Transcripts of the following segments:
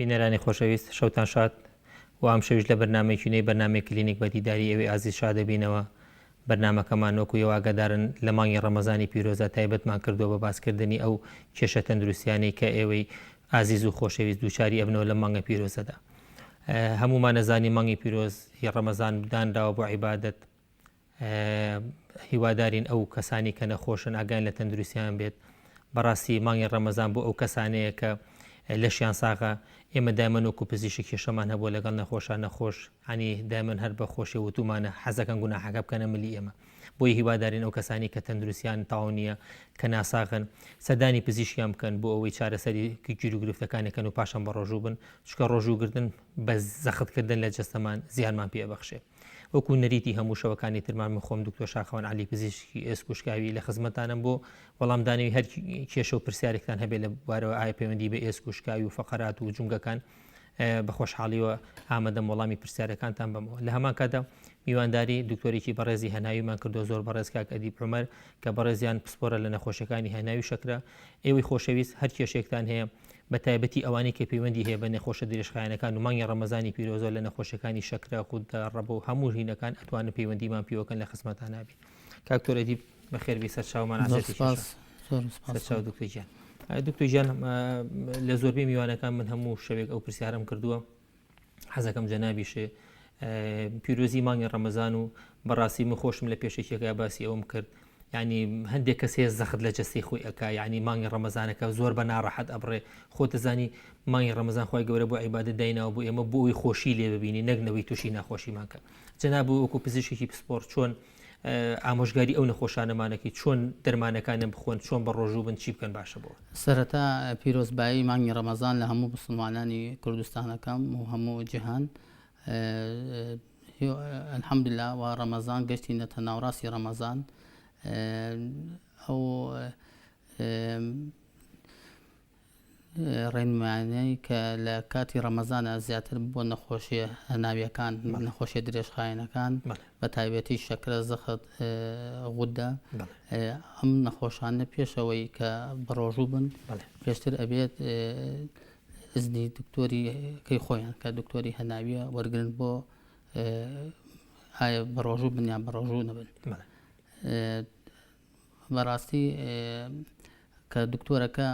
بینەرانی خۆشەویست شەوتان شاد و ئەم شەویش لە بەرنامەیەکی بەرنامەی کلینیک بە دیداری ئەوەی ئازیز شادەبینەوە بەرنامەکەمان وەکو ئێوە ئاگادارن لە مانگی ڕەمەزانی پیرۆزە تایبەتمان کردووە بە باسکردنی ئەو کێشە تەندروستیانەی کە ئێوەی ئازیز و خۆشەویست دووچاری ئەبنەوە لە مانگە پیرۆزەدا. هەمومان نەزانی مانگی پیرۆز هی ڕەمەزان دانراوە بۆ عیبادەت، هیوادارین ئەو کەسانی کە نەخۆشن ئاگان لە تەندروستیان بێت. بەڕاستی مانگی ڕەمەزان بۆ ئەو کەسانەیە کە لەشیان ساغا ئێمە دایمەن وەکو پزیشکی کێشەمان هەبووە لەگەڵ نەخۆشان نەخۆش ینی دایمەن هەر بە خۆشی وتومانە حەزەکەن گوناحەکە بکەنە ملی ئێمە. بۆی هیوادارین ئەو کەسانی کە تەندروستیان تاو نییە کە ناساغن سەردانی پزیشکیان بکەن بۆ ئەوەی چارەسەری گیر و گرفتەکانەکەن و پاشان بە ڕۆژوو بن، چکە ڕۆژووگرتن بە زەختکردن لە جەستەمان زیانمان پێبەخشێ. وەکو نەریتی هەموو شەوەکانی ترمان من خۆم دکتۆر شاخەوان عەلی پزیشکی ئێسکوشکاوی لە خزمەتانم بۆ وەڵام دانەوی هەر کێشە و پرسیارێکتان هەبێت لە بوارەوە ئایا پەیوەندی بە ئێسکوشکاوی و فەقەرات و جونگەکان بە خۆشحاڵیەوە ئامادەم وەڵامی پرسیارەکانتان بمەوە. لە هەمان کادا میوانداری دکتۆرێکی بەڕێزی هەناویمان کردو زۆر بەڕێز کاک ئەدیب عومەر کە بەڕێزیان پسپۆرە لە نەخۆشیەکانی هەناوی شەکرە. ئێوەی خۆشەویست هەر کێشێکتان هەیە بە تایبەتی ئەوانەی کە پەیوەندی هەیە بە نەخۆشە درێژخایەنەکان و مانگی ڕەمەزانی پیرۆزە لە نەخۆشیەکانی شەکرە خوددا ڕەبە و هەموو هینەکان ئەتوانن پەیوەندیمان پێوەکەن لە خزمەتان نابێت. کاکتۆر ئەدیب بەخێربی سەر چاومان سەر دکتۆر گیان. دکتۆر گیان لە زۆربەی میوانەکان من هەموو شەوێک ئەو پرسیارم کردووە، حەزەکەم جەنابیشێ پیرۆزی مانگی ڕەمەزان و بەڕاستی من خۆشم لە پێشێکێکە باسی ئەوم کرد، ینی هەندێک کەسێ زەخت لە جەستی خۆی ئەکا، ینی مانگی ڕەمەزانەکە زۆر بە ناڕەحەت ئەبڕێ. خۆتەزانی مانگی ڕەمەزان خۆی گەورە بۆ عیبادەت دایناوە بۆ ئێمە بۆ ئەوی خۆشی لێ ببینی نەگنەوەی تووشی ناخۆشیمان کە. جەناب وەکو پزیشکی پسپۆر چۆن ئامۆژگاری ئەو نەخۆشانەمانەکەی چۆن دەرمانەکانیان بخۆن چۆن بە ڕۆژوو بن چی بکەن باشە بۆ سەرەتا پیرۆزبایی مانگی ڕەمەزان لە هەموو مسلمانانی کوردستانەکەم و هەموو جیهان الحەمدوللا و ڕەمەزان گەشتی نەتە ناوڕاستی ڕەمەزان ئەو ڕێنمانەی کە لە کاتی ڕەمەزانە زیاتر بۆ نەخۆشیە هەناویەکان نەخۆشیە درێژخایەنەکان بە تایبەتی شەکرە زەخت غودە ئەم نەخۆشانە پێشەوەی کە بەڕۆژوو بن پێشتر ئەبێت ئزنی دکتۆری کەی خۆیان کە دکتۆری هەناویە وەرگن بۆ ئایا بەڕۆژوو بن یان بەڕۆژوو نەبن. بەڕاستی کە دکتۆرەکە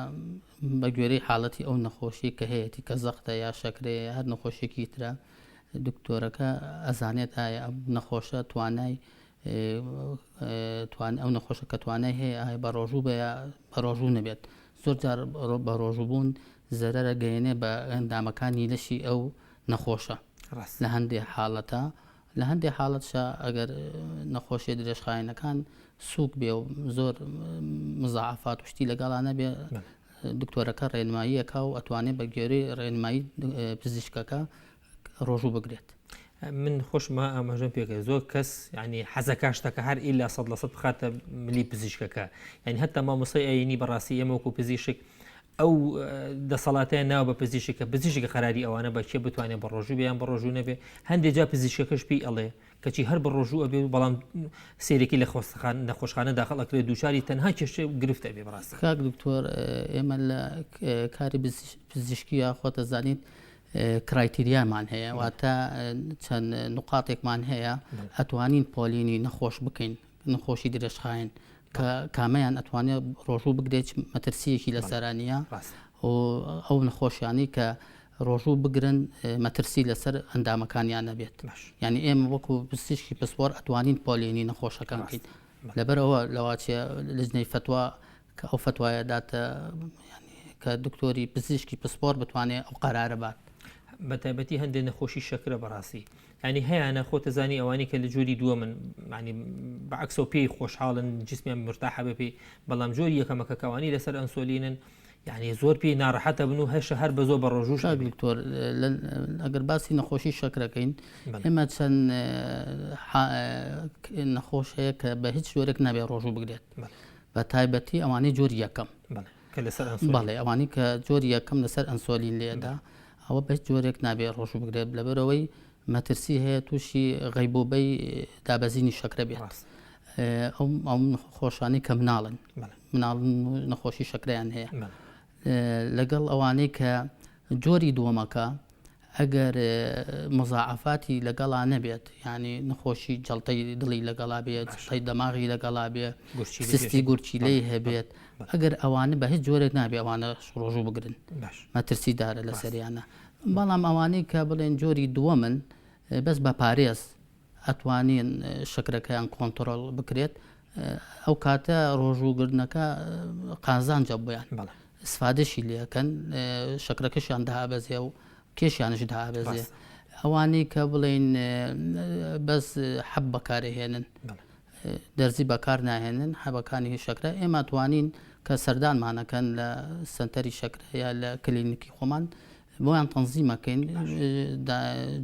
بە گوێرەی حاڵەتی ئەو نەخۆشی کە هەیەی کە زەختە یا شەکرەیە هەر نەخۆشیێکی ترە دکتۆرەکە ئەزانێت ئایا ئەم نەخۆشە توانای ئەو نەخۆشە کە توانای هەیە ئایا بەڕۆژوو بە بەڕۆژوو نەبێت. زۆر جار بە ڕۆژووبوون زەرەرە گەیەنێ بە ئەندامەکانی لەشی ئەو نەخۆشە لە هەندێک حاڵەتە. لە هەندێک حاڵەتشە ئەگەر نەخۆشیە درێژخایەنەکان سووک بێ و زۆر مزاعفات وشتی لەگەڵانە بێ دکتۆرەکە ڕێنماییەکە و ئەتوانێت بە گوێرەی ڕێنمایی پزیشکەکە ڕۆژوو بگرێت. من خۆشمە ئاماژەم پێکرد زۆر کەس ینی حەزەکاشتەکە هەر ئیلا 100% بخاتە ملی پزیشکەکە، یعنی هەتا مامۆسای ئاینی بەڕاستی ئێمە وەکو پزیشک ئەو دەسەڵاتیان ناوە بە پزیشکە قەراری ئەوانە بەکێ بتوانێت بە ڕۆژوو بیان بە ڕۆژوو نەبێ. هەندێک جا پزیشکەکەش پێی ئەڵێ کەچی هەر بە ڕۆژوو ئەبێ بەڵام سێرێکی لە نەخۆشخانە داخڵ ئەکرێت دووچاری تەنها کێشە گرفتە بێ. بەڕاستی کاک دکتۆر ئێمە لە کاری پزیشکیە خۆتە زانیت کرایتریامان هەیە واتە چەند نقاتێکمان هەیە ئەتوانین پۆلینی نەخۆش بکەین نەخۆشی درێژخایەن کە کامەیان ئەتوانێت ڕۆژوو بگرێت مەترسیەکی لە سەرانیە ئەو نەخۆشیانی کە ڕۆژوو بگرن مەترسی لەسەر ئەندامەکانیان نەبێت. یعنی ئێمە وەکو پزیشکی پسپۆر ئەتوانین پۆلینی نەخۆشەکان بکەین. لەبەرەوە لەواچێ لەجنەی فتوا کە ئەو فتوایە داتە کە دکتۆری پزیشکی پسپۆر بتوانێت ئەو قەرارە بات. بە تایبەتی هەندێک نەخۆشی شەکرە بەڕاستی ینی هەیەە خۆتەزانی ئەوانی کە لە جۆری دووە من ینی بەعکسە و پێی خۆشحاڵن جسمیان مرتاحە بە پێی، بەڵام جۆری یەکەمەکە کەوانی لەسەر ئەنسۆلینن یعنی زۆر پێی ناڕەحەتە بن و هەشە هەر بە زۆر بە ڕۆژوش. دکتۆر ئەگەر باسی نەخۆشی شەکرەکەین ئێمە چەند نەخۆش هەیە کە بە هیچ جۆرێک نابێت ڕۆژوو بگرێت بە تایبەتی ئەوانەی جۆری یەکەم بەڵێ ئەوانی کە جۆری یەکەم لەسەر ئەنسۆلین لێدا ئەوە بە جۆرێک نابێت ڕۆژوو بگرێت لەبەرەوەی مەترسی هەیە تووشی غەیبوبەی دابەزینی شەکرە بێت. ئەو خۆشانی کە مناڵن نەخۆشی شەکرەیان هەیە لەگەڵ ئەوانەی کە جۆری دووەمەکە ئەگەر مزاعفاتی لەگەڵا نەبێت یعنی نەخۆشی جەڵتەی دڵی لەگەڵا بێت جەڵتەی دەماغی لەگەڵا بێ سستی گورچی لی هەبێت ئەگەر ئەوانە بە هیچ جۆرێک نابێ ئەوانە ڕۆژوو بگرن مەترسیدارە لە سەریانە بەڵام ئەوانەی کە بڵێن جۆری دووەمن بەس بە پارێز ئەتوانین شکرەکەیان کۆنتترۆل بکرێت ئەو کاتە ڕۆژووگرنەکە قازانجە بۆیان استفادەشی لەکەن شکرەکەشیان دابەزێ و کێشیانش دابەزێ ئەوانەی کە بڵێن بەس حەب بەکارهێنن دەرزی بەکار ناهێنن حەبەکانی شکرە ئێمە توانین کە سەردانمانەکەن لە سنتەری شکرە یا لە کلینیکی خۆمان بۆیان تەنزیمەکەین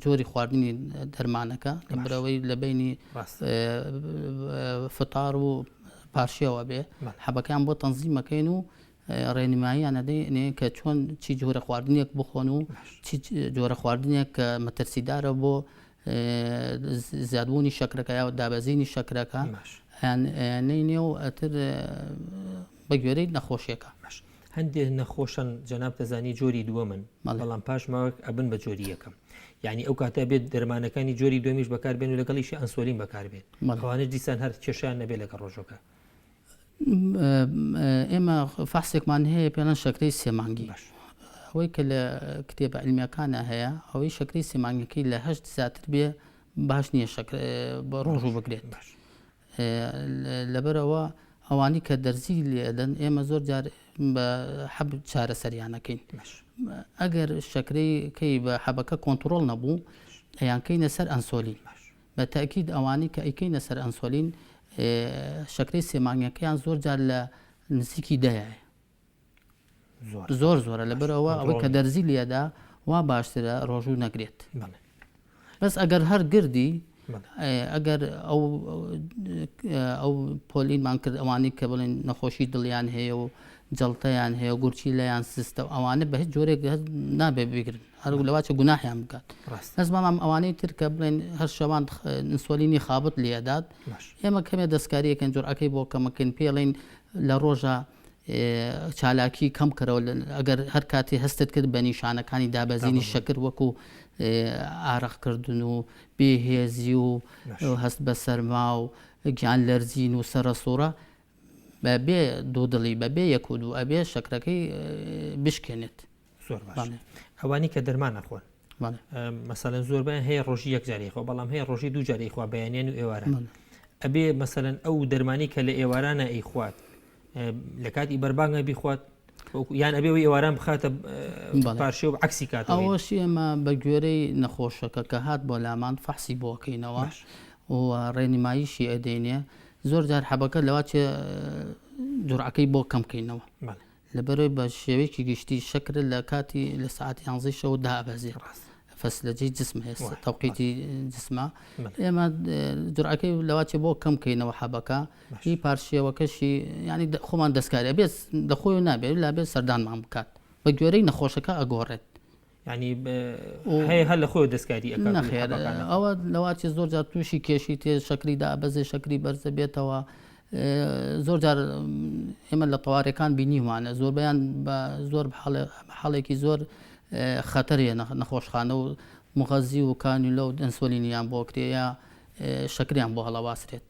جۆری خواردنی دەرمانەکە لەبرەوەی لە بینی فتار و پاشیەوە بێ حەبەکەیان بۆ تەنزیمەکەین و ڕێنماییان ئەدەین کە چۆن چی جۆرە خواردنێک بخۆن و چی جۆرە خواردنێک کە مەترسیدارە بۆ زیادبوونی شکرەکە یا دابەزینی شکرەکە نینێ و ئەتر بە گوێرەی نەخۆشیەکە هەندێک نەخۆشن جەناب دەزانی جۆری دووەمن بەڵام پاش ماوەک ئەبن بە جۆری یەکەم یعنی ئەو کاتە بێت دەرمانەکانی جۆری دومیش بەکاربێن و لەگەڵیشی ئەنسۆلین بەکاربێت ئەوانە دیسان هەر کێشیان نەبێت لەگەڵ ڕۆژەکە ئێمە فحسێکمان هەیە پێڵەن شەکرەی سێمانگی ئەوەی کە لە کتێبە علمیەکانە هەیە ئەوەی شەکرەی سێمانگەکەی لە 8 زیاتر بێ باش نییە بە ڕۆژوو بگرێت لەبەرەوە ئەوانی کە دەرزی لێدەن ئێمە زۆر جار بە حەب چارەسەریانەکەین ئەگەر شەکرەیەکەی بە حەبەکە کۆنتترۆل نەبوو ئەیانکەینە سەر ئەنسۆلین بە تاکید ئەوانی کە ئەیکەینە سەر ئەنسۆلین شەکرەی سێمانگەکەیان زۆر جار لە نزیکی دایە زۆرە لەبەرەوە ئەوەی کە دەرزی لێدا وا باشترە ڕۆژوو نەگرێت بەس ئەگەر هەر گردی ئەگەر ئەو پۆلینمان کرد ئەوانی کە بڵێن نەخۆشی دڵیان هەیە و جەڵتەیان هەیە و گورچی لەیان سستە و ئەوانە بە هیچ جۆرێک نابێ بگرن هەرو لەواچە گوناحیان بکات بەس بەڵام ئەوانەی تر کە بڵێن هەر شەوان ئینسۆلینی خابت لێدات ئێمە کەمێ دەستکاریەکەن جۆرعەکەی بۆ کەمەکەن پێڵین لە ڕۆژە چالاکی کەم کەرەوە ئەگەر هەر کاتی هەستت کرد بە نیشانەکانی دابەزینی شەکر وەکو ئارەقکردن و بێهێزی و هەست بە سەرما و گیان لەرزین و سەرە سوورە بەبێ دوودڵی بەبێ یەک و دوو ئەبێ شەکرەکەی بشکێنێت زۆر باش ئەوانی کە دەرمان نەخۆن مەسەلەن زۆربیان هەیە ڕۆژی یەک جارێک خۆ بەڵام هەیە ڕۆژی دوو جارێک خوا بەیانیان و ئێوارە ئەبێ مەسەلەن ئەو دەرمانی کە لە ئێوارانە ئەیخوات لە کاتی بەربانگە بیخوات یان ئەبێەوەی ئێواران بخاتە پارشێ و عکسی کات ئەوەشی ئێمە بە گوێرەی نەخۆشەکە کە هات بۆ لامان فەحسی بۆکەینەوە و ڕێنماییشی ئەدەینێ زۆر جار حەبەکە لەواچێ جوڕعەکەی بۆ کەمکەینەوە لەبەرەوەی بە شێوەیەکی گشتی شەکرە لە کاتی لە سعاتی 11 شەو دابەزێ فەسلەجەی جسم هێستا تەوقیتی جسمە ئێمە جوڕعەکەی لەواچێ بۆ کەمکەینەوە حەبەکە هی پارشێوەکەشی ینی خۆمان دەستکارێ بێت دەخۆی و نابێت لا بێت سەردانمان بکات بە گوێرەی نەخۆشەکە ئەگۆڕێت ینی هەیە هەر لە خۆی دەستکاری نەخێر ئەوە لەواچێ زۆر جار تووشی کێشی تێ شەکری دابەزێ شەکری بەرزە بێتەوە زۆر جار ئێمە لە تەوارەکان بینیوانە زۆربیان بە زۆر حاڵێکی زۆر خەتەرێ نەخۆشخانە و مغەزی و کانیولە و ئەنسۆلینیان بۆ کرێە شەکریان بۆ هەڵەواسرێت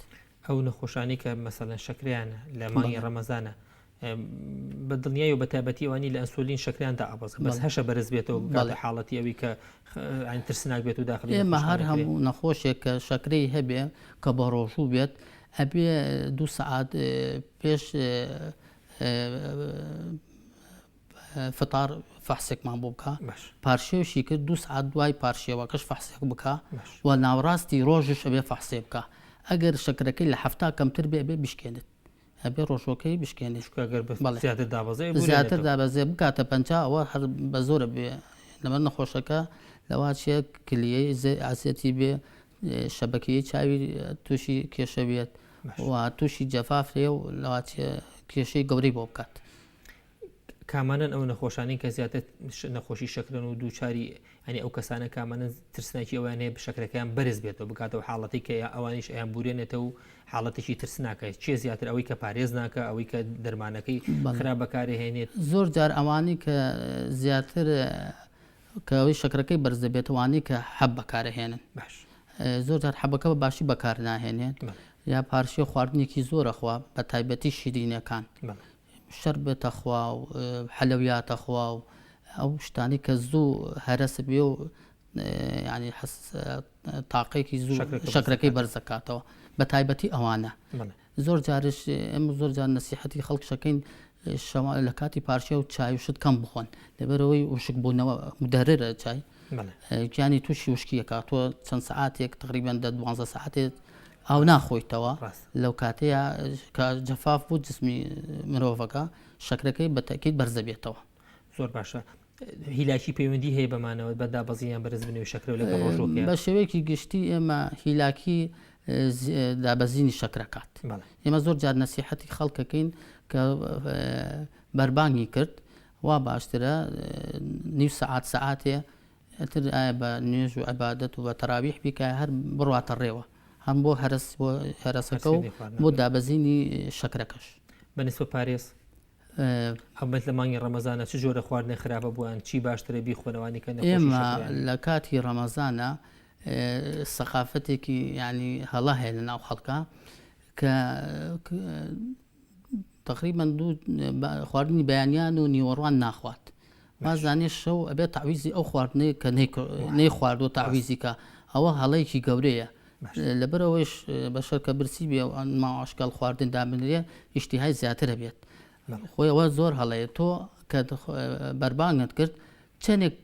ئەو نەخۆشانی کە مەسەلەن شەکریانە لە مانگی ڕەمەزانە بە دڵنیای و بە تایبەتیوانی لە ئەنسۆلین شەکریان دابەزن بەس هەشە بەرز بێتەوە بگاتە حاڵەتی ئەوی کە ترسناک بێت و داخلی ئێمە هەر هەموو نەخۆشێک کە شەکرەی هەبێ کە بە ڕۆژوو بێت ئەبێ 2 سەعات پێش فتار فەحسێکمان بۆ بکە پارشێوشی کرد 2 سەعات دوای پارشێوەکەش فەحسێک بکە و ناوڕاستی ڕۆژش ئەبێ فەحسێ بکە ئەگەر شەکرەکەی لە 7 کەمتر بێ ئەبێ بشکێنێت ئەبێ ڕۆژۆکەی بشکێنێت زیاتر دابەزێ بکاتە 50 ئەوە هەر بە زۆرە بێ لەمە نەخۆشەکە لەواچێت کلیەی ئاسێتی بێ شەبەکەی چاوی تووشی کێشە بێت و تووشی جەفافێ و لەواچێ کێشەی گەورەی بۆ بکات کامانن ئەو نەخۆشانی کە زیاتر نەخۆشی شەکرن و دووچاری ئەنی ئەو کەسانە کامانن ترسناکی ئەویان هەیە شەکرەکەیان بەرز بێتەوە بکاتەوە حاڵەتی کە ئەوانیش ئەیان بورێنێتەوە و حاڵەتێکی ترسناکە چێ زیاتر ئەوەی کە پارێز ناکە ئەوەی کە دەرمانەکەی خراپ بەکارهێنێت زۆر جار ئەوانی کە زیاتر کەەوەی شەکرەکەی بەرز دەبێتوانی کە حەب بەکارهێنن زۆر جار حەبەکە بە باشی بەکار ناهێنێت یا پارشی خواردنێکی زۆرەخوا بە تایبەتی شیرینەکان شەربێتە خوا و حەلەویاتە خوا و ئەو شتانی کە زوو هەرەس بێ و ینی تاقێکی زوو شەکرەکەی بەرزەکاتەوە بە تایبەتی ئەوانە زۆر جارش ئەمە زۆر جار نەسیحەتی خەڵک شەکەین لە کاتی پارشە و چای وشت کەم بخۆن لەبەرەوەی وشک بوونەوە مدەررە چای گیانی تووشی وشکیەکە تۆ چەند سعاتێک تقریبان 12 ساعتێت ئەو ناخۆیتەوە لەو کاتەیە کە جەفاف بوو جسمی مرۆڤەکە شەکرەکەی بە تەکیید بەرزە بێتەوە زۆر باشە هیلاکی پەیوەندی هەیە بەمانەوە بە دابەزییان بەرز بنێ و شەکرە لەگە ڕۆژۆکە بە شێوەیەکی گشتی ئێمە هیلاکی دابەزینی شەکرەکات ئێمە زۆر جار نەسیحەتی خەڵکەکەین کە بەربانگی کرد وا باشترە نیو سەعاتێ تر ئایا بە نوێژ و عیبادەت و بە تەراویح بیکە هەر بڕواتە ڕێوە هەم بۆ هەرسەکە و بۆ دابەزینی شەکرەکەش بەنسبە پارێز حبەت لە مانگی ڕەمەزانە چ جۆرە خواردنە خراپە بووان چی باشترە بیخۆنەوانی کە ئێمە لە کاتی ڕەمەزانە سەقافەتێکی ینی هەڵا هەیە لە ناو خەڵکە کە تقریبان خواردنی بەیانیان و نیوەڕوان ناخوات وازانێ شەو ئەبێت تعویزی ئەو خواردنەی کە نەی خوارد و تعویزیکە ئەوە هەڵەیەکی گەورەیە لەبەرەوەیش بەشەر کە برسی بێ ماواشکال خواردن دابنرێ ئیشتیهای زیاترە بێت خۆی ئەوە زۆر هەڵەیە تۆ کە بەربانگت کرد چەندێک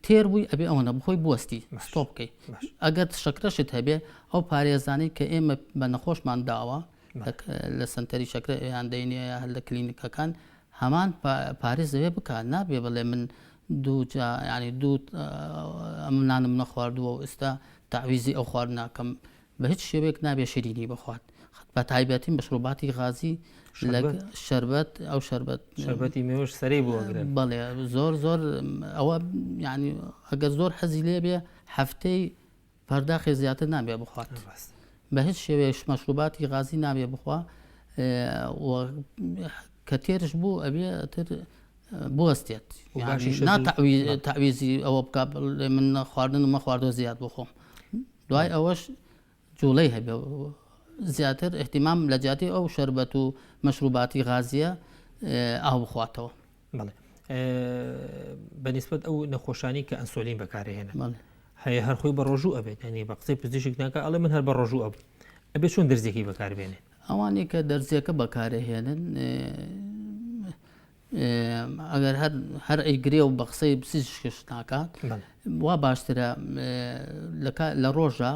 تێر بووی ئەبێ ئەوەنە بخۆی بوەستی ستۆ بکەیت ئەگەر شەکرەشت هەبێ ئەو پارێزانەی کە ئێمە بە نەخۆشمان داوە لە سنتەری شەکرە ئەیان دەینێ هەر لە کلینیکەکان هەمان پارێز دەوێ بکات نابێ بڵێ من ینی دوو ئەمنانم نەخواردووە و ئێستا تعویزی ئەو خوارد ناکەم بە هیچ شێوەیەک نابێ شیرینی بخوات بە تایبەتی مەشروباتی غازی شربەت ئەو شربەتی مێوەش سەرەی بووە بەڵێ زۆر ئەوە ینی ئەگەر زۆر حەزی لێ بێ هەفتەی پەرداخی زیاتر نابێ بخوات بە هیچ شێوەیەش مەشروباتی غازی نابێ بخوا کە تێرش بوو ئەبێ تر بوەستێت تعویزی ئەوە بک من خواردن و مەخواردن زیاد بخۆم دوای ئەوەش جوڵەی هەبێ زیاتر احتیمام لە جیاتی ئەو شەربەت و مەشروباتی غازیە ئاو بخواتەوە بەنسبەت ئەو نەخۆشانی کە ئەنسۆلین بەکارهێنە هەیە هەر خۆی بە ڕۆژوو ئەبێت ینی بە قسەی پزیشک ناکە ئەڵێ من هەر بە ڕۆژوو ئەبێت چۆن دەرزێکی بەکاربێنێت ئەوانەی کە دەرزیەکە بەکارهێنن ئەگەر هەر ئەیگرێ و بە قسەی پزیشکش ناکات وا باشترە لە ڕۆژە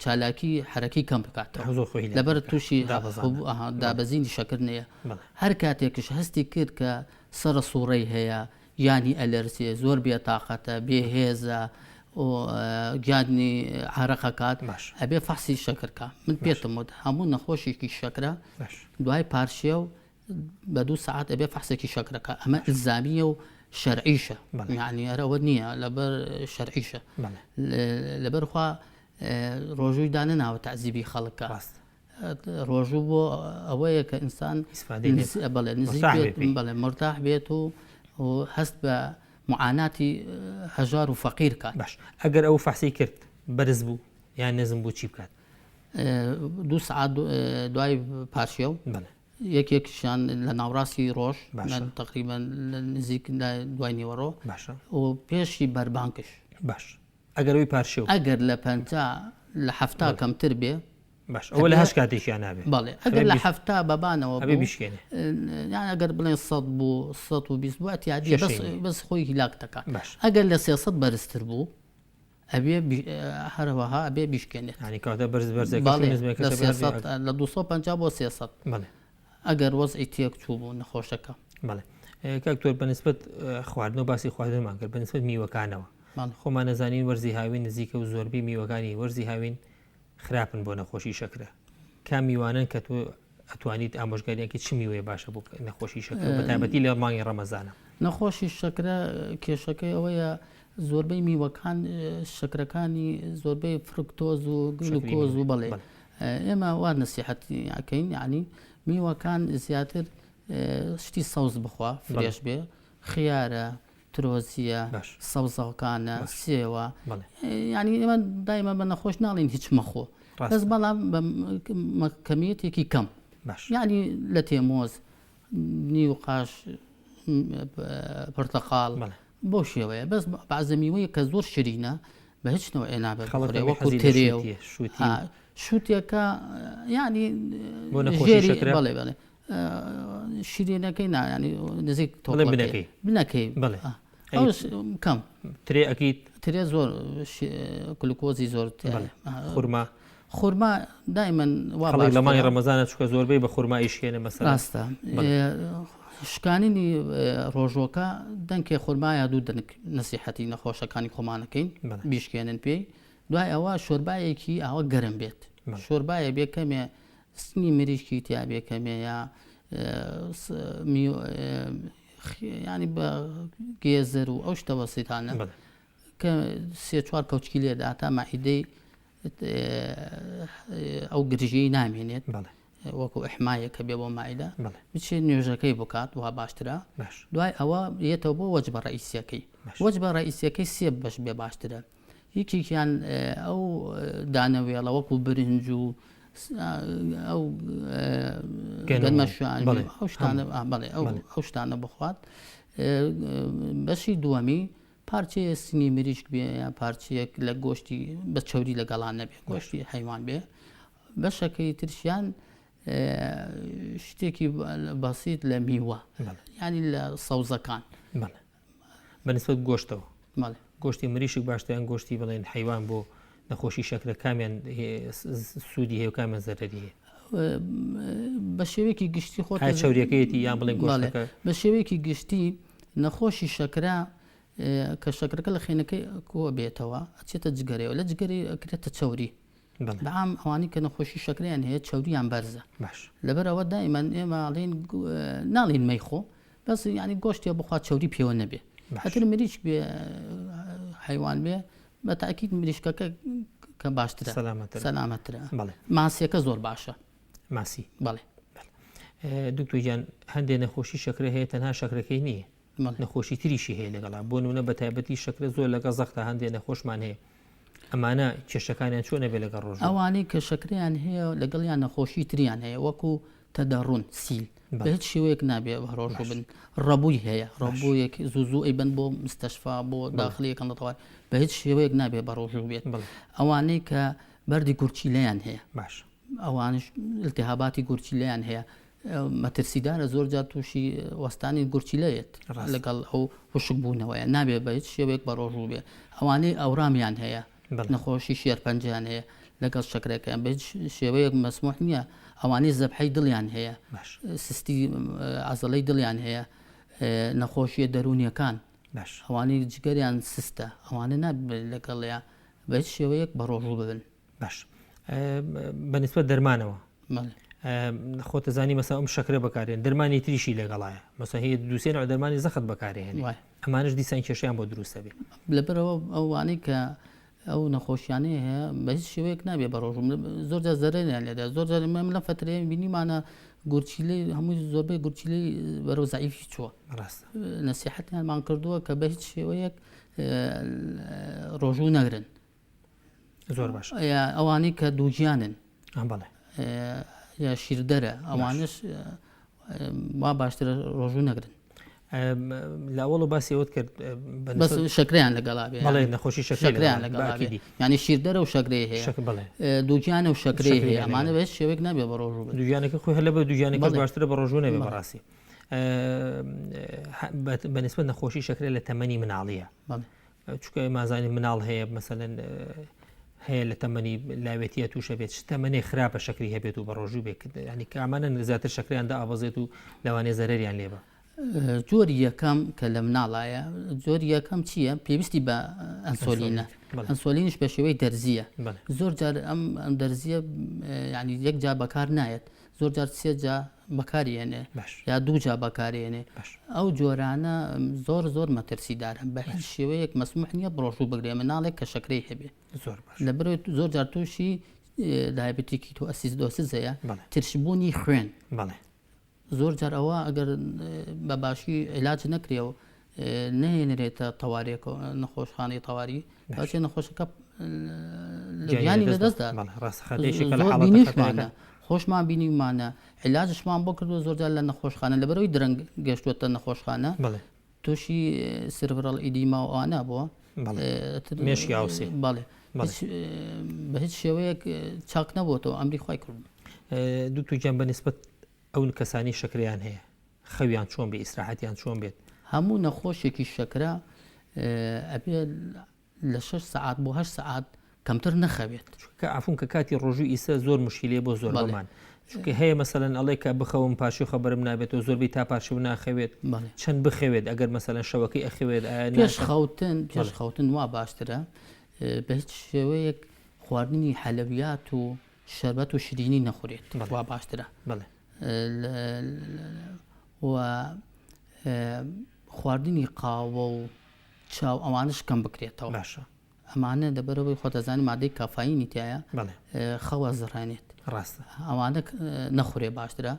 چالاکی حرەکەی کەم بکات لەبەر تووشی دابەزینی شەکر نییە هەر کاتێکش هەستی کرد کە سەرە سوڕەی هەیە ینی ئەلەرسیە زۆر بێتاقەتە بێهێزە و گیانی عرەقەکات ئەبێ فەحسی شەکرکە من پێتم هەموو نەخۆشێکی شەکرە دوای پارشێ و بە 2 ساعت ئەبێ فەحسێکی شەکرەکە ئەمە ئلزامیە و شەرعیشە یعنی ئەرەوە نییە لەبەر شەرعیشە لەبەرخوا ڕۆژووی دانە ناوە تەعزیبی خەڵکە ڕۆژوو بۆ ئەوەیە کە ئینسان بەڵێ مرتاح بێت و هەست بە معاناتی هەژار و فەقیر کات باش ئەگەر ئەو فەحسی کرد بەرز بوو یان نەزم بوو چی بکات 2 ساعت دوای پارشێ و یەکێکیشان لە ناوڕاستی ڕۆژ تقریبا نزیک دوای نیوەڕۆ و پێشی بەربانکش باش ئەگەرەوەی پارشێ و ئەگەر لە 50 لە 70 کەمتر بێ باش ئەوە لە هەش کاتێکیان نابێت بەڵێ ئەگەر لە 70 بەبانەوە بشکێنێ یان ئەگەر بڵێن 100 بوو 120 بوو ئەتیادیە بەس خۆی هیلاک دەکات ئەگەر لە 300 بەرزتر بوو ئەبێ هەروەها ئەبێ بیشکێنێت ینی کاتە بەرز بەرزەکە لە 250 بۆ 300 ئەگەر وەزعی تێک چوو بوو نەخۆشەکە بەڵێ کاکتۆر بەنسبەت خواردن و باسی خواردنمان کرد بەنسبەت میوەکانەوە خۆمان نەزانین وەرزی هاوین نزیکە و زۆربەی میوەکانی وەرزی هاوین خراپن بۆ نەخۆشی شەکرە کام میوانن کە تۆ ئەتوانیت ئامۆژگاریەکی چ میوەیە باشە بۆ نەخۆشی شەکرە بەتایبەتی لە مانگی ڕەمەزانە نەخۆشی شەکرە کێشەکەی ئەوەیە زۆربەی میوەکان شەکرەکانی زۆربەی فرکتۆز و گلوکۆز و بەڵێ ئێمە وا نەسیحەتی ئەکەین یعنی میوەکان زیاتر شتی سەوز بخوا فرێش بێ خیارە ترۆزیە باش. سەوزەکانە باش. سێوە بەڵێ ینی ئێمە دایمە بە نەخۆش ناڵین هیچ مەخۆ ڕاستە. بەس بەڵام کەمیەتێکی کەم باش یعنی لە تێمۆز نیو قاش پرتەقاڵ بەڵێ بۆ شێوەیە بەس بەعزەمیوەیە کە زۆر شرینە بە هیچ نەوە نابێت خەڵک وەکو حەزی لە ترێ و شووتیە، شووتی شووتێکە ینی بۆ نەخۆشی شەکرە؟ بڵێ بڵێ شیرینەکەی ینی نزیک بڵێ بنەکەی. بنەکەی بڵێ. ئەوش کەم ترێ ئەکید ترێ زۆر گلوکۆزی زۆر بەڵێ خورما خورما دایمەن خەڵک لە مانگی ڕەمەزانە چکە زۆربەی بە خورمایی شێنە مەسەلا ڕاستە شکانینی ڕۆژۆکە دەنکێ خورمایە دوو دەنک نسیحەتی نەخۆشەکانی خۆمانەکەین بەڵێ. بیشکێنن پێی دوای ئەوە شۆربایەکی ئاوە گەرم بێت بەڵێ. شۆربایە بێکەمێ سنی مریشکی تیا بێکەمێ یا ینی بە گێزەر و ئەو شتەوە سیتانە بەڵێ. کە سێ چوار کەوچکی لێدا تا ماعیدەی ئەو گرژەی نامێنێت بەڵێ وەکو ئەحمایە کە بێ بۆ مایدە بەڵێ بچێت نوێژەکەی بکات وها باشترە باش دوای ئەوە یێتەوە بۆ وەجبە ڕئیسیەکەی باش. وەجبە ڕئیسیەکەی سێ بەش بێ باشترە یەکێکیان ئەو دانەوێڵە وەکو برنج و ئەو گەنمەشوان بەڵێ. ئەو شتانە بەڵێ ئەو شتانە بخوات بەشی دووەمی پارچەیە سنی مریشک بێ یا پارچەیەک لە گۆشتی بە چەوری لەگەڵان نەبێ گۆشتی حیوان بێ بەشەکەی ترشیان شتێکی بەسیط لە میوە ینی لە سەوزەکان بەڵێ بەنسبەت گۆشتەوە بەڵێ گۆشتی مریشک باشتیان گۆشتی بڵێن حیوان بۆ نەخۆشی شەکرە کامیان سوودی هەیە و کامیان زەرەری هەیە بە شێوەیەکی گشتی خۆ چاوریەکەیەتی یان بڵێن گۆشتەکە بە شێوەیەکی گشتی نەخۆشی شەکرا کە شەکرەکە لە خێنەکەی کۆ بێتەوە ئەچێتە جگەرەوە لە جگەری ئەکرێتە چاوری بەعام ئەوانی کە نەخۆشی شەکریان هەیە چاوریان بەرزە باش لەبەرەوە دایمەن ئێمە ناڵین مەیخۆ بەس ینی گۆشتێ بخوات چاوری پێوە نەبێ هەتر مریش بێ حیوان بێ بە تاکید مریشکەکە کە باشترە سەلامەترە ماسیەکە زۆر باشە ماسی بەڵێ دکتۆر هەندێک نەخۆشی شەکرە هەیە تەنها شەکرەکەی نییە نەخۆشی تریشی هەیە لەگەڵا بۆ نونە بە تایبەتی شەکرە زۆر لەگە زەختە هەندێک نەخۆشمان هەیە ئەمانە کێشەکانیان چۆنە بێ لەگەڵ ڕۆژ ئەوانەی کە شەکریان هەیە لەگەڵیان نەخۆشی تریان هەیە وەکو تەدەڕون سیل بە هیچ شێوەیەک نابێ ڕۆژ بن ڕەبووی هەیە ڕەبوویەک زوو ئەیبەن بۆ مستەشفا بۆ داخلیەکەن دەتەوات بە هیچ شێوەیەک نابێ بە ڕۆژوو بێت ئەوانەی کە بەردی گورچی لەیان هەیە باش ئەوانش التهاباتی گورچی لەیان هەیە مەترسیدارە زۆر جار تووشی وەستانی گورچی لەیەت لەگەڵ ئەو وشک بوونەوەیە نابێت بە هیچ شێوەیەک بە ڕۆژوو بێ ئەوانەی ئەورامیان هەیە نەخۆشی شێرپەنجیان هەیە لەگەڵ شەکرەکەیان بە هیچ شێوەیەک مەسموح نییە ئەوانەی زەبحەی دڵیان هەیە سستی عەزەڵەی دڵیان هەیە نەخۆشیە دەرونیەکان ئەوانەی جگەریان سستە ئەوانە نابێت لەگەڵەیە بە هیچ شێوەیەک بە ڕۆژوو ببن باش بەنسبەت دەرمانەوە خۆتەزانی مەسا ئەم شەکرە بەکارێن دەرمانی تریشی لەگەڵایە مەسا هەیە دووسێن دەرمانی زەخت بەکارێن ئەمانش دیسان کێشیان بۆ دروستە بێ لەبەرەوە ئەوانەی کە ئەو نەخۆشیانەیە هەیە بە هیچ شێوەیەک نابێ بە ڕۆژ زۆر جار زەرێنیان لێدا زۆر جار لە فترەیە بینیمانە گورچیلەی هەمووی زۆربەی گورچیلەی بەرەو زەعیفی چووە نەسیحەتیانمان کردووە کە بە هیچ شێوەیەک ڕۆژوو نەگرن زۆر باش ئەوانەی کە دووگیانن بەڵێ یا شیردەرە ئەوانش وا باشترە ڕۆژوو نەگرن لاوەڵ باسی ئەوت کرد بەس شەکریان لەگەڵا بێ بەڵێ نەخۆشی شەکریان لەگەڵا بێ ینی شیردەرە و شەکرێ هەیە دووگیانە و شەکرێ هەیە ئەمانە بە هیچ شێوەیەک نابێ بە ڕۆژوو بن دووگیانەکە خۆی هەلە بە دووگیانەکە باشترە بە ڕۆژوو نەبێ بەڕاستی بەنسبەت نەخۆشی شەکرە لە تەمەنی مناڵیە چونکە مازانی مناڵ هەیە مەسەلەن هەیە لە تەمەنی لاوێتیە تووشە بێت تەمەنی خراپە شەکری هەبێت و بە ڕۆژوو بێت ینی کامانە زیاتر شەکریاندا ئاوازێت و لەوانێ زەرەریان لێبە جۆری یەکەم کە لە مناڵایە جۆری یەکەم چییە پێویستی بە ئەنسۆلینە ئەنسۆلینش بە شێوەی دەرزیە زۆر جار ئەم دەرزیە ینی یەک جا بەکار نایەت زۆر جار سێ جا بەکارێنێ یا دوو جا بەکارێنێ ئەو جۆرانە زۆر مەترسیدارن بە هیچ شێوەیەک مەسموح نییە بڕۆژوو بگرێ مناڵێک کە شەکرەی هەبێ لەبەر زۆر جار تووشی دایبەتیکی تۆ ئەسیدۆسیس هەیە ترشبوونی خوێن زۆر جار ئەوە ئەگەر بە باشی عیلاج نەکرێەوە نهێنرێتە تەواریەکە نەخۆشخانەی تەواری باچێ نەخۆشەکە ژیانی لەدەستدا زۆر بینیشمانە خۆشمان بینیمانە علاجشمان بۆ کردو زۆرجار لە نەخۆشخانە لەبەرەوەی درەنگ گەشتوتە نەخۆشخانە تووشی سرڤڕەڵ ئیدیما و ئەوانە بووە مێشکی ئاوسێ بەڵێ بە هیچ شێوەیەک چاک نەبووەوە ئەمری خوای کرد. دوکتۆر گیان بەنسبەت ئەو کەسانی شەکریان هەیە خەویان چۆن بێ ئیسراحەتیان چۆن بێت؟ هەموو نەخۆشێکی شەکرا ئەبێ لە 6 سعات بۆ 8 سعات کەمتر نەخەوێت کە ئافون کە کاتی ڕۆژوو ئیسە زۆر مشکلێ بۆ زۆر بەمان چونکە هەیە مەسەلەن ئەڵێ کە بخەوم پاشی خەبەرم نابێت و زۆربەی تا پاشی ناخەوێت چەند بخەوێت ئەگەر مەسەلەن شەوەکەی ئەخەوێت پێش خەوتن وا باشترە بە هیچ شێوەیەک خواردنی حەلەویات و شەربەت و شیرینی نەخورێت وا باشترە و خواردنی قاوە و چاو ئەوانش کەم بکرێتەوە باشە ئەمانە دەبەرەوەی خۆتەزانی مادەی کافاینی تایە خەوە زڕێنێت ڕاستە ئەوانە نەخورێ باشترە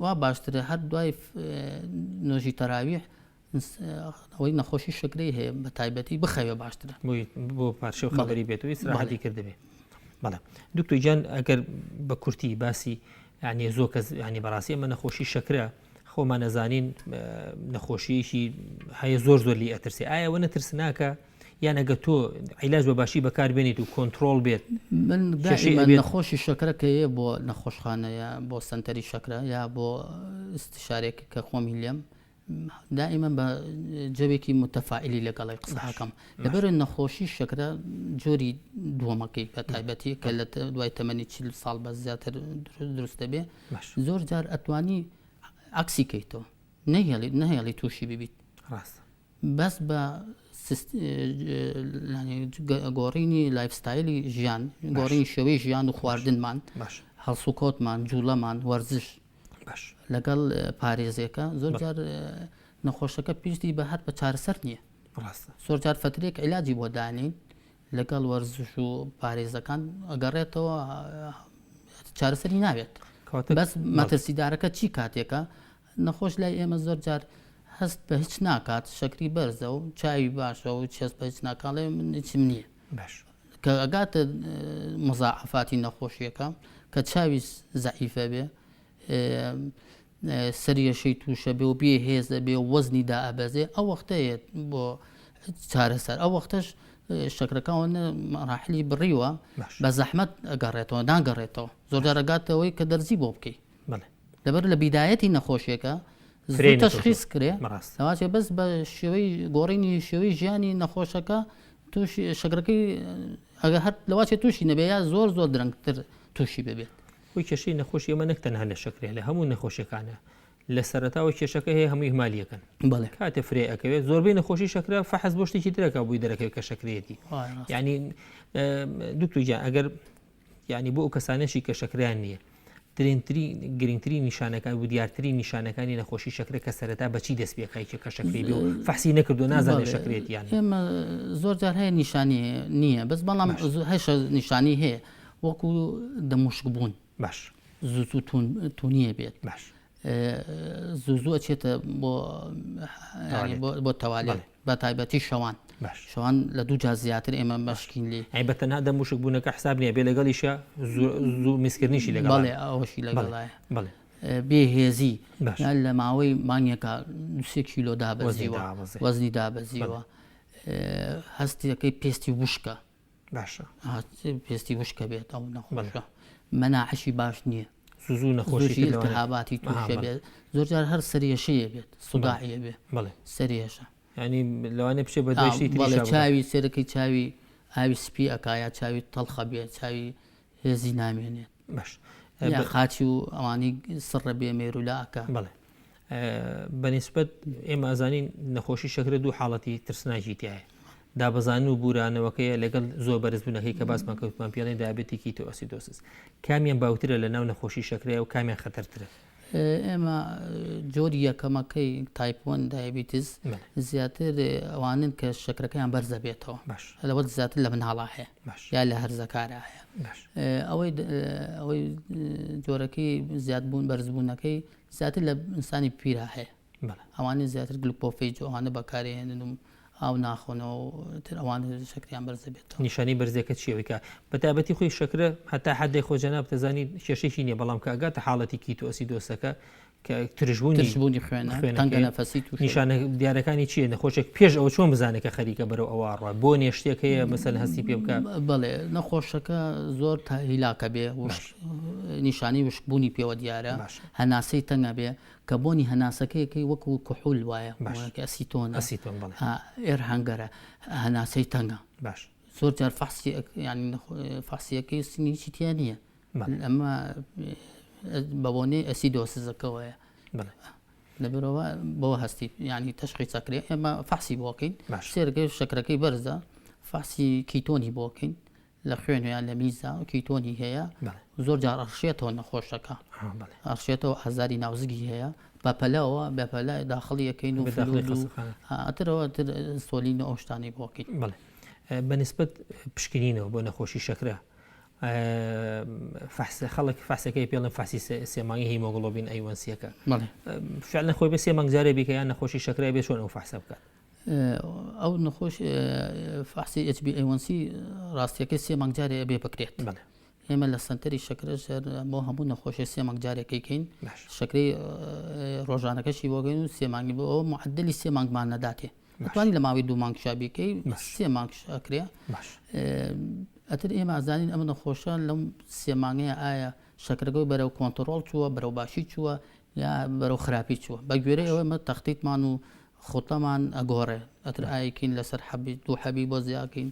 وا باشترە هەر دوای نوێژی تەراویح ئەوەی نەخۆشی شەکرەی هەیە بە تایبەتی بخەوێ باشترە بۆ پارچە و خەبەری بێت و ئیسراحەتی کردبێ. بەڵێ دکتۆر گیان ئەگەر بە کورتی باسی یعنی زۆر کەس ینی بەڕاستی ئەمە نەخۆشی شەکرە خۆمان نەزانین نەخۆشیەکی هەیە زۆر لی ئەترسێ ئایا ئەوە نەترس ناکە یان ئەگە تۆ عیلاج بە باشی بەکاربێنیت و کۆنتترۆل بێت من نەخۆشی شەکرەکە هەیە بۆ نەخۆشخانەیە بۆ سنتەری شەکرە یا بۆ استشارێک کە خۆمی لێم دائما بە جەوێکی متەفاعلی لەگەڵی قسەکەم لەبەر نەخۆشی شەکرە جۆری دووەمەکەی بە تایبەتی کە لە دوای تەمەنی 40 ساڵ بە زیاتر دروستە بێ زۆر جار ئەتوانی عکسی کەیتەوە نەهێڵی تووشی ببیت بەس بە گۆڕینی لایفستایلی ژیان گۆڕینی شێوەی ژیان و خواردنمان هەڵسوکۆتمان جوڵەمان وەرزش لەگەڵ پارێزێکە زۆر جار نەخۆشەکە پشتی بە هەر بە چارەسەر نییە زۆر جار فترێک عیلاجی بۆ دانین لەگەڵ وەرزش و پارێزەکان ئەگەڕێتەوە چارەسەری ناوێت بەس مەترسیدارەکە چی کاتێکە نەخۆش لای ئێمە زۆر جار هەست بە هیچ ناکات شەکری بەرزە و چاوی باشە و چێست بە هیچ ناکاڵێ من هیچم نییە کە ئەگاتە مزاعفاتی نەخۆشیەکە کە چاوی زەعیفە بێ سەریەشەی تووشە بێ و بێ هێزە بێ و وەزنی دائەبەزێ ئەو وەختەیە بۆ چارەسەر ئەو وەختەش شەکرەکەەوە مەراحلی بڕیوە بە زەحمەت ئەگەڕێتەوە ناگەڕێتەوە زۆر جارەگاتەوەی کە دەرزی بۆ بکەیت لەبەر لە بیدایەتی نەخۆشیەکە زۆر تەشخیص کرێ ئەواتێ بەس بە شێوەی گۆڕینی شێوەی ژیانی نەخۆشەکە تووشی شەکرەکەی ئەگە هەر لەواتێ تووشی نەبێ یا زۆر درەنگتر تووشی ببێت وی کێشەی نەخۆشی ئەمە نەکتەنها لە شەکرێ لە هەموو نەخۆشیەکانە لە سەرەتاوە کێشەکە هەیە هەمووی هیمالیەکەن کاتە فرێ ئەەکەوێت زۆربەی نەخۆشی شەکرە فەحەز بۆ شتێکی درەکە بووی دەرەکەوێت کە شەکرێتی ینی دوکتۆر گیان ئەگەر ینی بۆ ئەو کەسانەشی کە شەکریان نییە گرنگترین نیشانەکان و دیارترین نیشانەکانی نەخۆشی شەکرە کە سەرەتا بەچی دەست پێکای کە شەکری بێ و فەحسی نەکردو نازانێت شەکرێتیان ئێمە زۆر جار هەیە نیشانی نییە بەس بەڵام هەشە نیشانی هەیە وەکو دەموشک بوون باش زوو تونیە بێت باش زوو ئەچێتە بۆ تەوالی بە تایبەتی شەوان شەوان لە دوو جار زیاتر ئێمە مەشکین لێ ئەی بەتەنها دەموشک بوونەکە حساب نییە بێ لەگەڵیشە زوو میسکردنیشی لەگەڵ بەڵێ ئەوەشی لەگەڵایە بێهێزی لە ماوەی مانگێکە 2 کیلۆ دابەزیوە وەزنی دابەزیوە هەستیەکەی پێستی وشکە باشە پێستی وشکە بێت ئەو نەخۆشە مەناعەشی باش نییە زوو نەخۆشی التهاباتی تووشە بێت زۆر جار هەر سەریەشەیە بێت سوداعیە بێ سەریەشە ینی لەوانێ پشێ بە دوایشتی چاوی سێرەکەی چاوی ئاوی سپی ئەکایە چاوی تەڵخە بێت چاوی هێزی نامێنێت باش خاچی و ئەوانی سڕە بێ مێرولاکە بڵێ بەنسبەت ئێمە ئازانین نەخۆشی شەکرە دوو حاڵەتی ترسناکی تایە دابەزانن و بورانەوەکەیە لەگەڵ زۆر بەرزبوونەکەی کە باسمان کەوتمان پێڵێن دایابێتی کیتۆئەسیدۆسس کامیان باوترە لە ناو نەخۆشی شەکرەیە و کامیان خەتەرترە ئێمە جۆری یەکەمەکەی تایپ 1 دایبیتیز زیاتر ئەوانن کە شەکرەکەیان بەرزە بێتەوە لەوە زیاتر لە مناڵا هەیە یا لە هەرزەکارە هەیە ئەوەی جۆرەکەی زیاد بوون بەرزبوونەکەی زیاتر لە ئینسانی پیرا هەیە ئەوانە زیاتر گلوکۆفیج ئەوانە بەکارهێنن و ئاو ناخۆنەوە تر ئەوانە شەکریان بەرزە بێتەوە. نیشانی بەرزەکە چیەوەیکە بەتابەتی خۆی شەکرە هەتا حدی خۆجەناب دەزانی کێشێکی نییە بەڵام کە ئەگاتە حاڵەتی کیتۆ ئەسیدۆسەکە کە ترشبوونی خوێنە تەنگە نەفەسی توش نیشانە دیارەکانی چیە نەخۆشێک پێش ئەوە چۆن بزانێت کە خەریکە بەرەو ئەوە ڕوا بۆ نێشتێک هەیە مەسەن هەستی پێ بکە بڵێ نەخۆشەکە زۆر تا هیلاکە بێ نیشانی وشکبوونی پێوە دیارە هەناسەی تەنگە بێ کە بۆنی هەناسەکەیەکەی وەکو کحول وایە ئەسیتۆنە ئێر هەنگەرە هەناسەی تەنگە باش زۆر جار ینی فاسیەکەی سنیی تیا نییە ئەمە بەبوونەی ئەسیدۆسزەکەوەیە لەبەرەوە بۆ هەستی ینی تەشخیص چەکرێ ئێمە فاسی بۆکەین سێرگەی شەکرەکەی بەرزە فاسی کیتۆنی بۆکەین لە خوێنیان لە میزا و کیتۆنی هەیە زۆر جار ئەڕشێتەوە نەخۆشەکە ئەڕشێتەوە ئازاری ناوزگی هەیە بەپەلەوە بەپەلە داخڵی یەکەین و ئەترەوە سۆلین و ئەو شتانی بۆکەین. بەنسبەت پشکنینەوە بۆ نەخۆشی شەکرە خەڵک فاسەکەی پێڵم فاسی سێمانگی هیمۆگلۆبین ئەیوەنسیەکە فعلا خۆی بە سێ مانگ جارێ بیکە یان نەخۆشی شەکرای بێ چۆن ئەو فاسە بکات ئەو نەخۆش فاسی HbA1c ڕاستیەکەی سێ مانگ جارێ بێ بکرێت. ئێمە لە سنتەری شەکرە بۆ هەموو نەخۆشی سێ مانگ جارێکەکەین شەکرەی ڕۆژانەکەشی بۆگەین و سێ مانگی بۆ ئەوە معدلی سێ مانگمان نەداتێ توانی لە ماوەی 2 مانگ شابیکەی سێ مانگ شەکرێ. ئەتر ئێمە ئازانین ئەمە نەخۆشە لەم سێمانگەیە ئایا شەکرەکەی بەرەو کۆنتترۆل چووە بەرەو باشی چووە یا بەرەو خراپی چووە بە گوێرەی ئەوە ئمە تەختیتمان و خوتەمان ئەگۆڕێ ئەتر ئایکین لەسەر دوو حەبی بۆ زیاکەین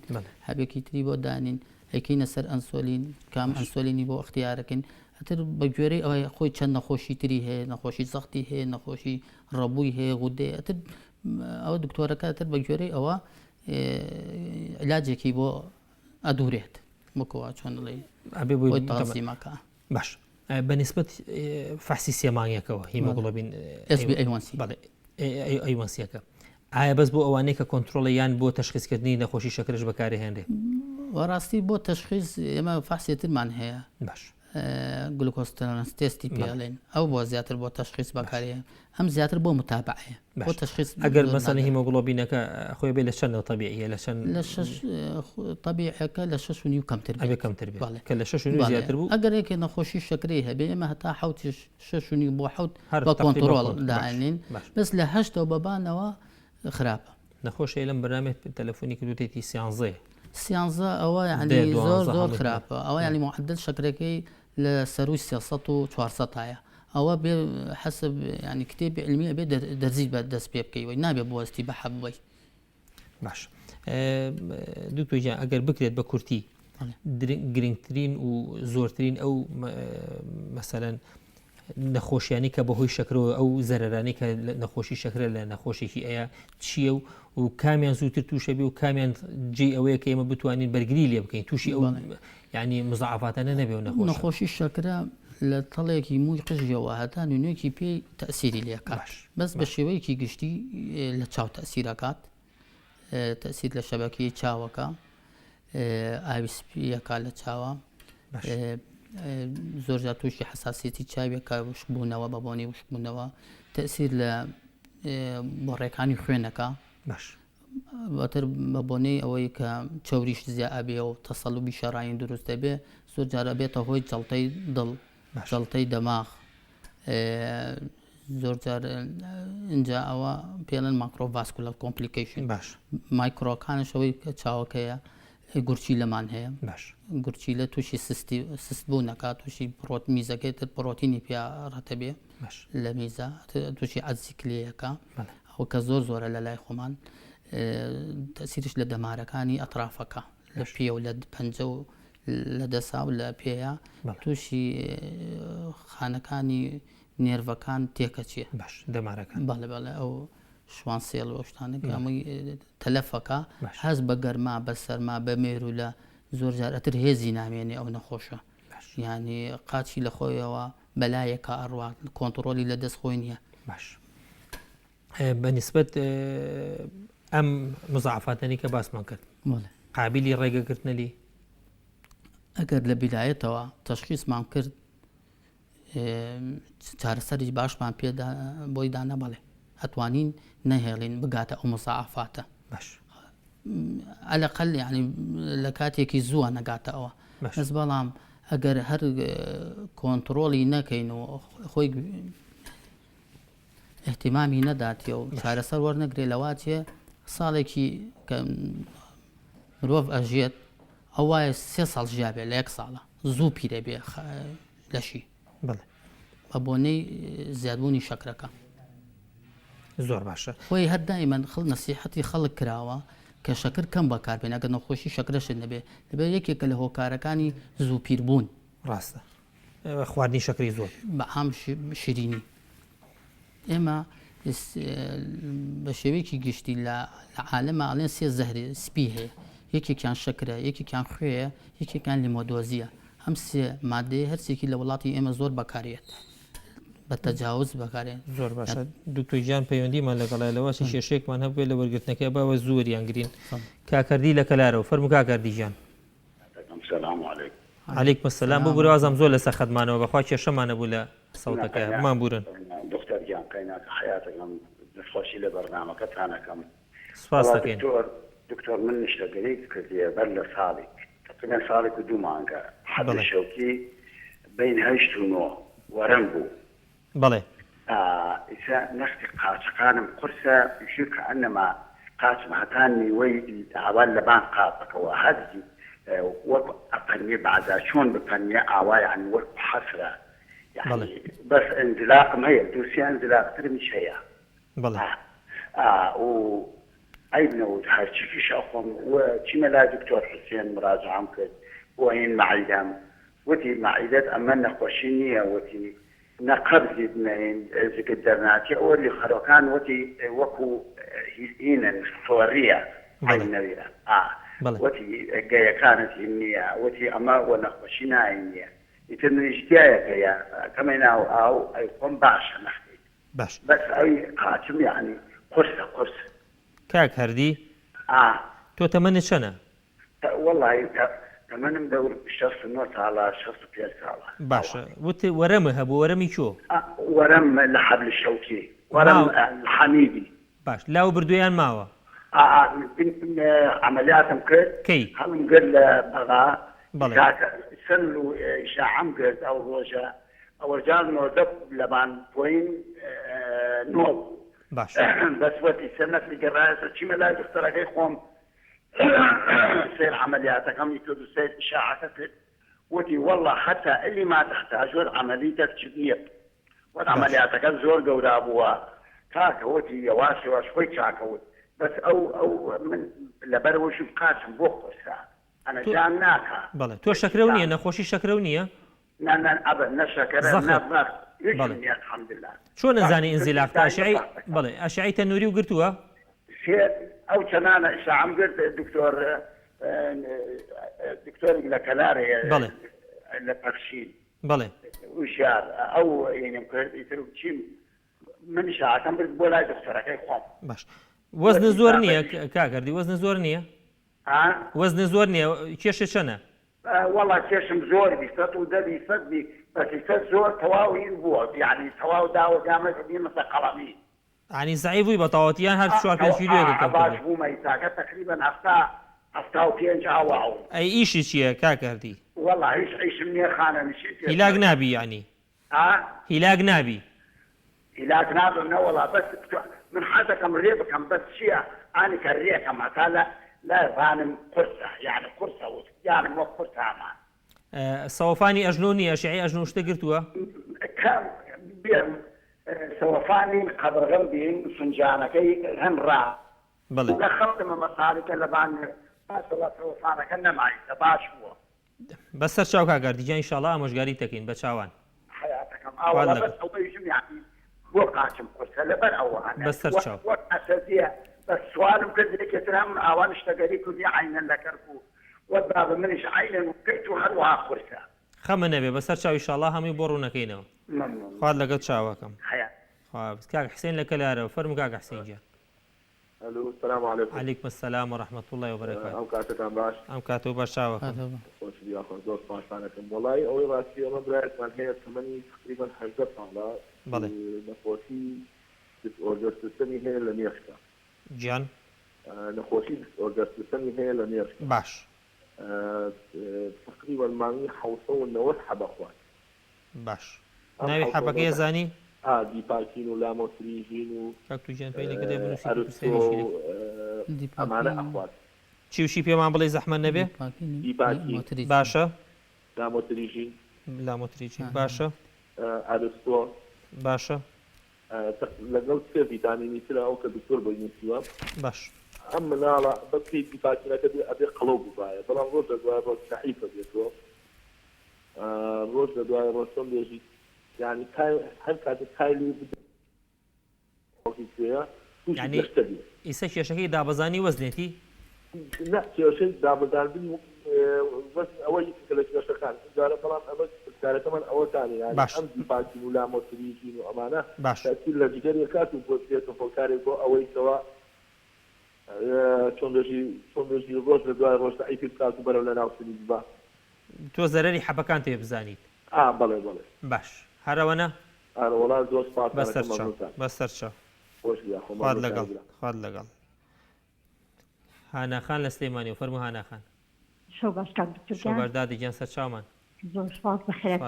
هەبێکی تری بۆ دانین ئەیکینە سەر ئەنسۆلین کام ئەنسۆلینی بۆ اختیارەکەین ئەتر بە گوێرەی ئەوەی خۆی چەند نەخۆشی تری هەیە نەخۆشی زەختی هەیە نەخۆشی ڕەبووی هەیە غودێ ئەتر ئەوە دکتۆرەکە تر بە گوێرەی ئەوە علاجێکی بۆ ئەدورێت وەکووا چۆن دەڵێ تەزیمەکە. باش بەنسبەت فاسی سێمانگیەکەوە هیمۆگلۆبین ئەیوەنسیەکە ئایا بەس بۆ ئەوانەیە کە کۆنتترۆڵە یان بۆ تەشخیصکردنی نەخۆشی شەکرش بەکارهێنرێ؟ وەڕاستی بۆ تەشخیص ئێمە فاسێترمان هەیە باش گلوکۆستەرۆنس تێستی پێڵێن ئەو بۆ زیاتر بۆ تەشخیص بەکارەیە ئەم زیاتر بۆ متابعەیە بۆ تەشخیص ئەگەر مەسەڵ هیمۆگلۆبینەکە خۆی بێ لە چەندەوە تەبیعیە لە چەند لە تەبیعەکە لە 6.5 کەمتر ئەبێ کەمتر کە لە 6.5 زیاتر بوو ئەگەر یەکێ نەخۆشی شەکرەی هەبێ ئێمە هەتا 6.5 بۆ 7 بە کۆنتترۆڵ داێنین بەس لە 8 بەبانەوە خراپە. نەخۆشی لەم بەرنامێت تەلەفۆنی کردوتێتی سیانزە ئەوە ینی زۆر خراپە ئەوە ینی معدل شەکرەکەی لە سەروی 300 و 400 هەیە ئەوە بێ حەسب ینی کتێبی علمیە بێ دەرزیت بە دەست پێ بکەیەوەی نابێت بۆستی بە حەبووی. باش دوکتۆر ئەگەر بکرێت بە کورتی گرنگترین و زۆرترین ئەو مەسەلەن نەخۆشیانی کە بەهۆی شەکرەوە ئەو زەرەرانی کە نەخۆشی شەکرە لە نەخۆشێکی ئەیە چییە و کامیان زووتر تووشە بێ و کامیان جێ ئەوەیە کە ئێمە بتوانین بەرگری لێ بکەین تووشی ئەو ینی مزعفاتانە نەبێ و نەخۆشی شەکرە لە تەڵێکی مووی قژیەوە هەتا نوێنێکی پێی تەسیری لێکات بەس بە شێوەیەکی گشتی لە چاو تەسیرەکات تەسیر لە شەبەکەی چاوەکە ئاویسپیەکە لە چاوە زۆر جار تووشی حساسیەتی چاوێکە وشکبوونەوە بەبوونی وشکبوونەوە تەسیر لە بۆ ڕێکانی خوێنەکە بەتر بە بۆنەی ئەوەی کە چاوریش زیابێ و تەسەڵوبی شەڕاین دروست دەبێ زۆر جارە بێتە هۆی جەڵتەی دڵ جەڵتەی دەماغ زۆر جار اینجا ئەوە پێڵێن ماکرۆڤاسکولار کۆمپلیکیشن مایکرۆکانشەوەی کە چاوەکەیە گورچی لەمان هەیە گورچی لە تووشی سست بوو نەکات تووشی میزەکەی تر پرۆتینی پێ ڕەتە بێ لە میزە تووشی عەزیکلەکە ئەو کە زۆرە لە لای خۆمان تەسیرش لە دەمارەکانی ئەطرافەکە لە پێ و لە پەنجە و لە دەسا و لە پێەیە تووشی خانەکانی نێرڤەکان تێکە چیە دەمارەکان بەڵێ ئەو شوان سێڵ و شتانەکەمی تەلەفەکە هەز بە گەرما بە سەرما بە مێر و لە زۆر جار ئەتر هێزی نامێنێ ئەو نەخۆشە ینی قاچی لە خۆیەوە بەلایەکە ئەڕوات کۆنتترۆلی لە دەست خۆی نییە. باش بەنسبەت ئەم مزعفاتانی کە باسمان کرد قابلی ڕێگەگرتنەلی ئەگەر لە بیلایەتەوە تەشخیصمان کرد چارەسەری باشمان پێدا بۆی دانا بەڵێ ئەتوانین نەهێڵین بگاتە ئەو مزاعفاتە باش ئەلەقەل یعنی لە کاتێکی زووە نەگاتەوە بەس بەڵام ئەگەر هەر کۆنتترۆلی نەکەین و خۆی احتیمامی نەداتیە و چارەسەر وەرنەگرێ لەواتێ ساڵێکی کە مرۆڤ ئەژێت ئەو وایە 3 ساڵ ژیابێ لە 1 ساڵە زوو پیرە بێ لەشی بە بۆنەی زیادبوونی شەکرەکە زۆر باشە خۆی هەر دایمەن نەسیحەتی خەڵک کراوە کە شەکر کەم بەکاربێن ئەگەر نەخۆشی شەکرەشت نەبێ دەبێت یەکێکە لە هۆکارەکانی زوو پیربوون ڕاستە خواردنی شەکری زۆر بە عام شیرینی ئێمە بە شێوەیەکی گشتی لە عالەمە ئەڵێن 3 زەهری سپی هەیە یەکێکیان شەکرە یەکێکیان خوێیە یەکێکیان لیمۆدۆزیە ئەم 3 مادەیە هەرسێکی لە وڵاتی ئێمە زۆر بەکارێت بە تەجاوز بەکارێن زۆر باشە دکتۆرجان پەیوەندیمان لەگەڵایەوەسی کێشەیەکمان هەبووێت لە وەرگرتنەکەی باوە زۆریان گرین کاکردی لە کەلارەوە فەرموو کاکردیجان عەلەیکم سەلام بۆ بوروازم زۆر لەسەر خەدمانەوە بەخوا کێشەمانە بوو لە سەوتەکە هەمومان بورن دکتۆرجان قەیناکە حیاتەکەم دەستخۆشی لە بەرنامەکەتانەکەم سپاس دەکەین دکتۆر من نیشتەگەری کردیە بەر لە ساڵێک تقریبا ساڵێک و 2 مانگە حەدی شەوکی بین 8 و 9 وەرەم بوو بەڵێ ئیسا نەختی قاچەکانم قورسە یشیر کە ئەنەما قاچم هەتا نیوەی ئاوا لەبان قاپەکەەوە هەرزی وەک ئەپەنیە بعدا چۆن بپەنیە ئاوای عن وەک حەسرە بەس ئەنزلاقم هەیە دووسیان ئەنزلاقترمیش هەیە و ئەینەوت هەرچیکیش ئەخۆم چیمە لا دکتۆر حوسێن مراجعام کرد بۆ هین مەعیدەم وتی مەعیدەت ئەمە نەخۆشی نییە وتی نەقەبزیت نەهێن زگت دەرناچێ ئەوە لێ خەرۆکان وتی وەکو هینن فۆریە عینەویرە وتی گەیەکانت هین نییە وتی ئەمە وە نەخۆشی ناین نییە ئیتر نویشتایەکەیە کەمەی ناو ئاو ئەی خۆم باشە نەختی باش بەس ئەوی قاچم یعنی قورسە قورس کاک هەردی تۆ تەمەنت چەنە وەڵی تەمەنم دەور 69 ساڵە 65 ساڵە باشە وتی وەرەمە هەبوو وەرەمی چۆ وەرەم لە حەبل شەوکی وەرەم حەمیدی باش لاو بردویان ماوە عملیاتم کرد کەی هەڵم کرد لە بەغا سن و ئیشاعەم کرد ئەو ڕۆژە ئەوەجان نۆدە لەبان پۆین نۆ باش بەس وەتی سەرنەفی گەڕایەتە چیمە لای دکتۆرەکەی خۆم سير عملياتكم يكونوا سير إشاعتك وتي والله حتى اللي ما تحتاج عمليتك جدية وعملياتك زور جورا أبوها كاك وتي يواشي واش خوي كاك بس أو من لبروش قاسم بوخ أنا جان ناكا بله تو شكرونية نخوشي شكرونية نا أبدا نشكر نبغى يجني الحمد لله شو نزاني انزلاق أشعي بله أشعي تنوري وقرتوها شيء أو كان عم قلت دكتور لكلاري بله لبرشين بله وشار أو يعني يترو شيء من شاعة كم بقول دكتور كي خام باش وزن زور نية كاكردي وزن زور نية وزن زور نية كيش شنا والله كيشم زور بيفت وده بيفت بس يفت زور تواو ينبوع يعني تواو داو جامد دي مثل قلمي يعني زعيفوي بطاوتيان هاد شو عارفين فيديو باش بو ما يساعد تقريبا أفتاو كين جاواو أي إشي شيء كاكردي والله إيش مني خانة مشيت هلاك نابي يعني هلاك نابي هلاك نابي من والله بس من حدكم ريبكم بس شيء أنا كريكم هذا لا غانم قرصة يعني قرصة يعني مو قرصة ما صوفاني أجنوني أشعي أجنون اشتقرتوا كم بيم سوفاني قبر غنبين فنجانكي هن را بله دخلت من مصاريك لبان سوفانك أنا معي تباش هو بس سرچاو كاكردي جا إن شاء الله مشغاري تكين بچاوان حياتكم أولا بس أو يجم يعني وقعتم قرصة لبن أولا بس سرچاو وقت أساسية بس سؤال ممكن ذلك يترهم أوان اشتغليكو دي عينا لكركو وضرب منش عينا وكيتو هلوها قرصة خمنا بي بس سرچاو إن شاء الله همي بورونا كينو ممنون خواد لقد شاوكم حياة بس كاك حسين لك لارو فرمو كاك حسين جا الو السلام عليكم. عليكم السلام ورحمة الله وبركاته. أم كاتكم باش. أم كاتو باش شاوكم. خوش بيا خوش دوست پاشانكم. والله أول راسي أنا برأيت من هي ثمانية تقريبا 18 سنة. بله. نفوسي دیسۆردەر سیستەمی هەیە لە نێرشکە گیان نەخۆشی دیسۆردەر سیستەمی هەیە لە نێرشکە باش تقریبا مانگی 1990 حەبە خوارد باش ناوی حەبەکەی زانی دیپاکین و لامۆتریژین و کاکتوگیان پێی لەکە دەبنووسی ئەمانە ئەخوات چی وشی پێمان بڵێ زەحمە نەبێ باشە لامۆتریژین لامۆتریجین باشە ئەرستۆ باشە لەگەڵ سێ ڤیتامینی ترا ئەو کە دکتۆر بۆی نووسیوە باش ئەم مناڵە بەپی دیپاکینەکە ئەبێ قەڵەو ببایە بەڵام ڕۆژ لە دوای ڕۆژ سەحیفە بێتەوە ڕۆژ لە دوای ڕۆژ چۆن بێژی یعنی هەر کاتێک کایلی بدەیە یعنی ئیسە کێشەکەی دابەزانی وەزنێتی نه کێشەی دابەزاندنی ئەوەی کە لە کێشەکان جارە بەڵام ئەمە کارەکەمان ئەوەتانە یعنی ئەم دیپاکین و لامۆتریژین و ئەمانە تاثیر لە جگەری کات و بۆ بێتە هۆکارێک بۆ ئەوەی کەوە چۆن دۆژی ڕۆژ لە دوای ڕۆژ ئەیپی بکات و بەرەو لە ناو سنی ببا تۆ زەرەری حەبەکان تێ بزانیت بەڵێ بەڵێ باش هەرەوەنە وڵات زۆر بەسەرچە خوارد لەگەڵ هاناخان لە سلێمانی و فەرموو هاناخان شەوبەردادی گیان سەر چاومان زۆر سپاس بە خێرات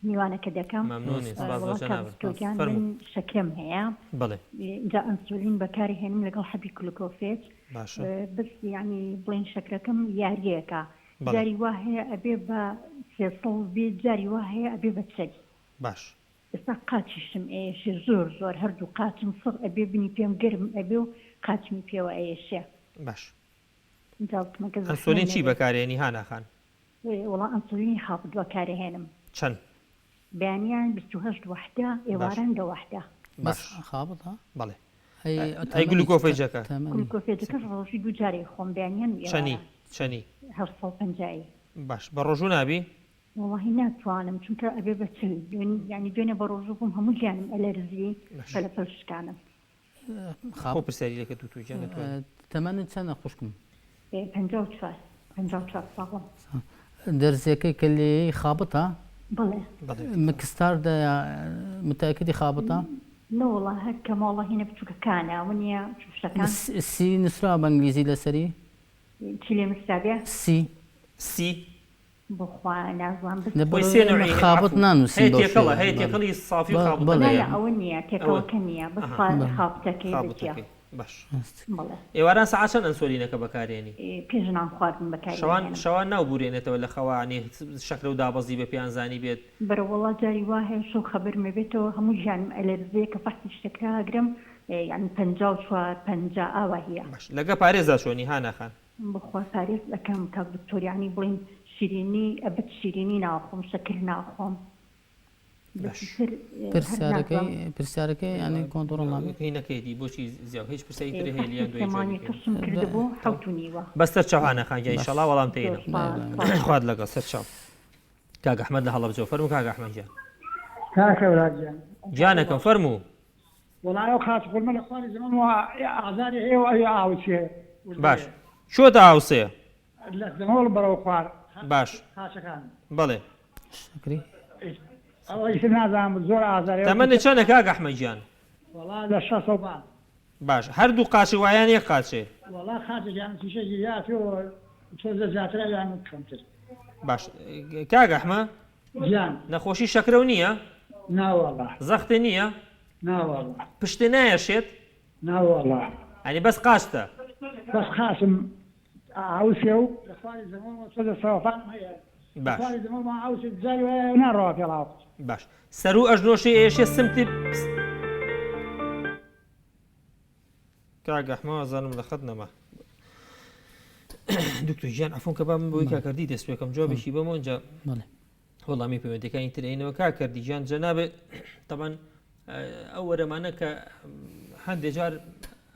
میوانەکە دەکەم مەمنونی سپاس بۆ جەنابەت من شەکرم هەیە بڵێ اینجا ئەنسولین بەکاری هێنم لەگەڵ حەبی گلوکۆفێت بس یعنی بڵێن شەکرەکەم یاریەکە جاری وا هەیە ئەبێ بە 300 بێت جاری وا هەیە ئەبێ بە 40 باش ئێستا قاچیشم ئێشێ زۆر هەردوو قاچم سڕ ئەبێ بنی پێم گەرم ئەبێ و قاچمی پێوە ئێشێ باش ئەنسولین چی بەکارێنی هاناخان وڵا ئەنسولینی خاپت بەکارهێنم چەند بەیانیان 28 وحدە ئێواران دە وحدە باش خابت ها بەڵێ ئەی گلوکۆفێجەکە گلوکۆفێجەکە ڕۆژی دوو جارێ خۆم بەیانیان چەنی 750 باش بە ڕۆژوو نابی وڵاهی ناتوانم چونکە ئەبێ بە چل ینی دوێنێ بە ڕۆژوو بووم هەموو گیانم ئەلەرزی فەلەفەلشکانم خۆ پرسیاری لەکە تو گیانە تەمەنت چەندە خوشکم 54 ساڵم دەرزەکەی کە لێ خابتە بڵێ مکستاردا متأكدی خابتە نەوەڵا هەر کەماڵە هینە بچووکەکانە ونیە شتەکان سی نووسرا بە ئەنگلیزی لەسەری چی لێ مستابێ سی بخوا نازوان خابت نانووسی هەیە تێکەڵی صافی خابت ئەوە نییە تێکەوەکە نییە بس خابتەکەی بچە باش ئێواران سەعات چەند ئەنسۆلینەکە بەکارێنی پێژنان خواردن بەکار شەوان ناوبورێنێتەوە لە خەوانی شەکرە و دابەزی بە پیانزانی بێت بەرەوەڵا جاری وا هەیە شەو خەبەرمە بێتەوە هەموو ژیانم ئەلەرزەیە کە فەحتی شتێکرا ئەگرم یعنی 54 50 ئاوا هەیە لەگە پارێزا چۆنی هاناخان بخوا پارێز ئەەکەم کاک دکتۆریانی بڵین شیرینی ئەبەت شیرینی ناخۆم شەکر ناخۆم پرسیارەکەی ینی کۆنتۆڕڵ نەکەیتی بۆچی زیاو هیچ پرسیاری تر هەیە لیان کەشم کردبوو حوتونیوە بەستەر چاوانەخانگە ئینشەڵا وەڵام تێنە خوارد لەگەڵ سەر چاو کاک ئەحمەد لە هەڵەبجە فەرموو کاک ئەحمەد گیان گیانەکەم فەرموو وڵایە خاچقڵمە لە خواری زمان ئازاری ئێوە ئەوی ئاوچێ باش چۆتە ئاوسەیە لە زەمەوەڵ بەرەو خوار باش خاچەکان بەڵێ شکری ئەوەیش نازانم زۆر ئازاری تەمەنی چەندە کاک ئەحمەد گیان وڵا لە 600 باش هەردوو قاچی وایان یەک قاچێ وڵا خاچەکیان تیشەکی یاتیەوە تۆزە زیاترە یان کەمتر باش کاک ئەحمەد گیان نەخۆشی شەکرە نییە ناوەڵا زەختە نییە ناوەڵا پشتە نایەشێت ناوەڵا ئەنی بەس قاچتە بەس خاچم ئاوسێ و لە خواری زەمەوە تۆزە سەوەفانم هەیە باش خواری زەمەوە ئاوسێ جاری ناڕەوە پێڵاو باش سەر و ئەژنۆشی ئێشێ سمتی کاک ئەحمەد زانم لە خەت نەما دکتۆر گیان عەفۆن کە با من بۆی کاکردی دەست پێکەم جوابێکی بەمە ئەنجا وەڵامی پەیوەندیەکانی ترینەوە کاکردی گیان جەنابێ طبعا ئەو وەرەمانە کە هەندێک جار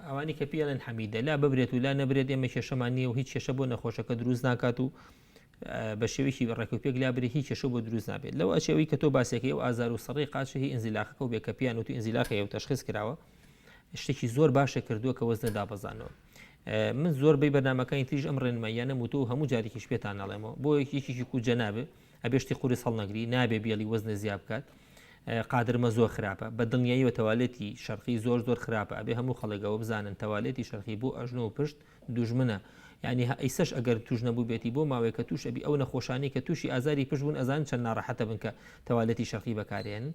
ئەوانی کە پێڵێن حەمیدە لا ببرێت و لا نەبرێت ئێمە کێشەمان نییە و هیچ کێشە بۆ نەخۆشەکە دروست ناکات و بە شێوەیەکی ڕێکوپێک لا برێ هیچ کێشە بۆ دروست نابێت لەو ئەشێوەی کە تۆ باسێکی و ئازار و سەڕی قاچە هی ئەنزیلاخەکە و بێکەپیان و ئەنزیلاخەیە و تەشخیص کراوە شتێکی زۆر باشە کردووە کە وەزنە دابەزانەوە من زۆر بەی بەرنامەکانی تریش ئەم ڕێنماییانە و تۆ هەموو جارێکیش پێتان ناڵێمەوە بۆ یەکێکی کو جەنابێ ئەبێشتی قوری هەڵنەگری نابێ بێڵی وەزنە زیاد بکات قادرمە زۆر خراپە بە دڵنیاییەوە تەوالێتی شەرقی زۆر خراپە ئەبێ هەموو خەڵکەوە بزانن تەوالێتی شەرقی بۆ ئەژنۆ و پشت دوژمنە یعنی ئەیسەش ئەگەر توش نەبوو بێتی بۆ ماوەیە کە توش ئەبی ئەو نەخۆشانی کە تووشی ئازاری پشت بوون ئەزان چەند ناڕەحەتە بن کە تەوالێتی شەرقی بەکارێن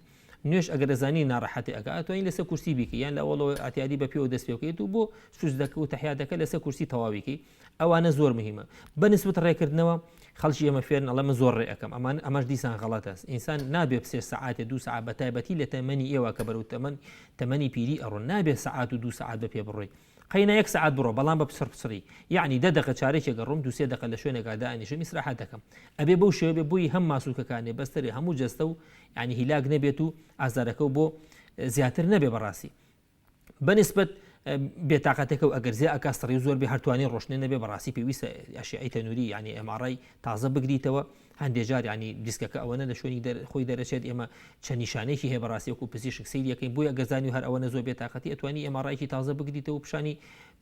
نوێش ئەگەر دەزانی ناڕەحەتی ئەگە ئەتوانین لەسەر کورسی بیکە یان لە ئەوڵەوە ئاتیادی بە پێوە دەست پێکەیت و بۆ سوزدەکە و تەحیاتەکە لەسەر کورسی تەواویکی ئەوانە زۆر مهمە بەنسبەت ڕێکردنەوە خەڵکی ئێمە فێرن ئەڵە من زۆر ڕێ ئەەکەم ئەمەش دیسان غەڵەتە ئینسان نابێ سێ سەعاتێ 2 ساعت بە تایبەتی لە تەمەنی ئێوە کە بەرەو تەمەنی پیری ئەڕۆ نابێت سەعات و 2 ساعت بە پێ بڕۆی قەینە 1 ساعت بڕۆ بەڵام بە پسڕی یعنی 10 دقیقە چارێکێکە ڕۆم 2-3 دقیقە لە شوێنێکا دائنیشم ئیسراحەت دەکەم ئەبێ بەو شێوە بێ بووی هەم ماسوولکەکانێ بەستەرێ هەموو جەستە و یعنی هیلاک نەبێت و ئازارەکە و بۆ زیاتر نەبێ بەڕاستی بەنسبەت بێتاقەتێکە و ئەگەر زیێ ئەکاستڕی زۆر بێ هەرتوانی ڕۆشنێ نەبێ بەڕاستی پێویستە ئەشیعی تەنووری ینی ئەماڕای تازە بگریتەوە هەندێک جار ینی دیسکەکە ئەوەنە لە شوێنی خۆی دەرەچێت ئێمە چەند نیشانێکی هەیە بەڕاستی وەکو پزیشک سەیریەکەین بۆی ئەگەزانی و هەر ئەوەنە زۆر بێتاقەتی ئەتوانی ئەماڕایکی تازە بگریتەوە پیشانی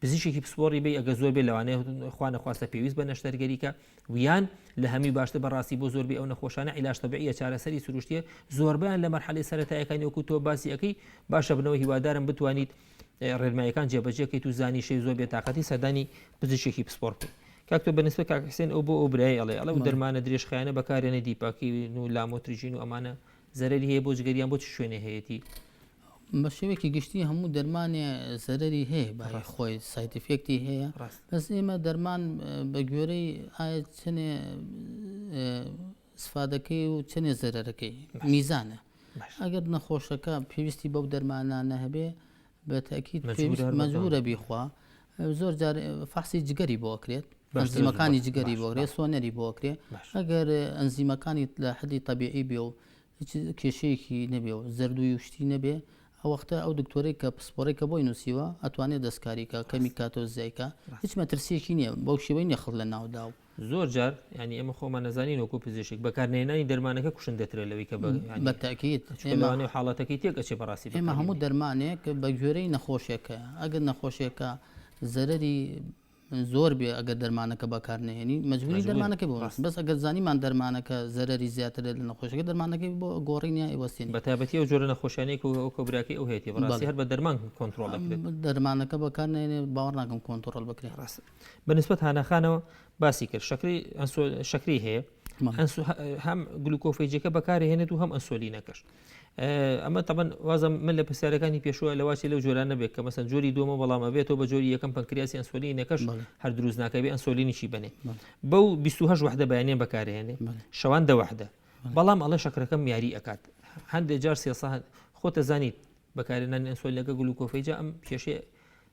پزیشکی پسپۆڕی بێ ئەگە زۆر بێ لەوانەیە خوا نەخواستە پێویست بە نەشتەرگەریکە ویان لە هەمی باشتر بەڕاستی بۆ زۆر بێ ئەو نەخۆشانە عیلاج تەبیعیە چارەسەری سروشتیە زۆربیان لە مەرحەلەی سەرەتاییەکانی وەکو تۆ باسی ئەەکەی باشە بنەوە هیوادارم بتوانیت ڕێنماییەکان جێبەجێکەیت و زانی شەی زۆر بێتاقەتی سەردانی پزیشکی پسپۆڕ بکەیت کاکتۆ بەنسبەت کاک حسێن ئەو بۆ ئەو برای ئەڵێ و دەرمانە درێژخایانە بەکارێنە دیپاکی و لامۆتریژین و ئەمانە زەرەری هەیە بۆ جگەریان بۆ چ شوێنێ هەیەی بە شێوەیەکی گشتی هەموو دەرمانێ زەرەری هەیە بای خۆی سایتفێکتی هەیە بەس ئێمە دەرمان بە گوێرەی ئایا چنێ سفادەکەی و چنێ زەرەرەکەی میزانە ئەگەر نەخۆشەکە پێویستی بەو دەرمانانە هەبێ بە تاکید مەجبورە بیخوا زۆر جار فحسی جگەری بۆکرێت ئەنزیمەکانی جگەری بۆکرێت سۆنەری بۆکرێت ئەگەر ئەنزیمەکانی لە حدی تەبیعی بێ و کێشەیەکی نەبێ و زەردووی شتی نەبێ ئەوەختە ئەو دکتۆرێک کە پسپۆڕێکە بۆی نووسیوە ئەتوانێت دەستکاریکە کەمی کاتۆ زایکە هیچ مەترسیەکی نییە بەو شێوەی نەخڵ لە ناودا و زۆر جار ینی ئێمە خۆمان نەزانین وەکو پزیشک بەکارهێنانی دەرمانەکە کوشندەترە لەوەی کە بەتاکید ئێمە حاڵەتەکەی تێکەچێ بەڕاستی ئێمە هەموو دەرمانێک بە گوێرەی نەخۆشیەکە ئەگەر نەخۆشیەکە زەرەری زۆر بێ ئەگەر دەرمانەکە بەکارنێنی مەجبوری دەرمانەکە بۆ بەس ئەگەر زانیمان دەرمانەکە زەرەری زیاتر لە نەخۆشەکە دەرمانەکەی بۆ گۆڕینە ئێوەستێن بەتابەتی ئەو جۆرە نەخۆشیانەی و کۆبراکی ئەو هەیەی بەڕاستی هەر بە دەرمان کۆنتترۆل دەکرێت دەرمانەکە بەکارنێنێ باوەڕ ناکەم کۆنتترۆل بکرێت ڕاست بەنسبەت هانەخانەوە باسی کرد شەکری هەیە هەم گلوکۆفەیجەکە بەکارهێنێت و هەم ئەنسۆلینەکەش ئەمە تەبەن وازم من لە پرسیارەکانی پێشوە لەواچی لەو جۆرانە بێت کە مەسەن جۆری دومە بەڵامە بێتەوە بە جۆری یەکەم پەنکریاسی ئەنسۆلینەکەش هەر دروست ناکەبێ ئەنسۆلینیشی بنێ بەو 28 وحدە بەیانێن بەکارهێنێ شەوان دەوەحدە بەڵام ئەڵە شەکرەکەم یاری ئەکات هەندێک جار سێسا خۆتە زانیت بەکارهێنانی ئەنسۆلینەکە گلوکۆفەیجە ئەم کێشەیە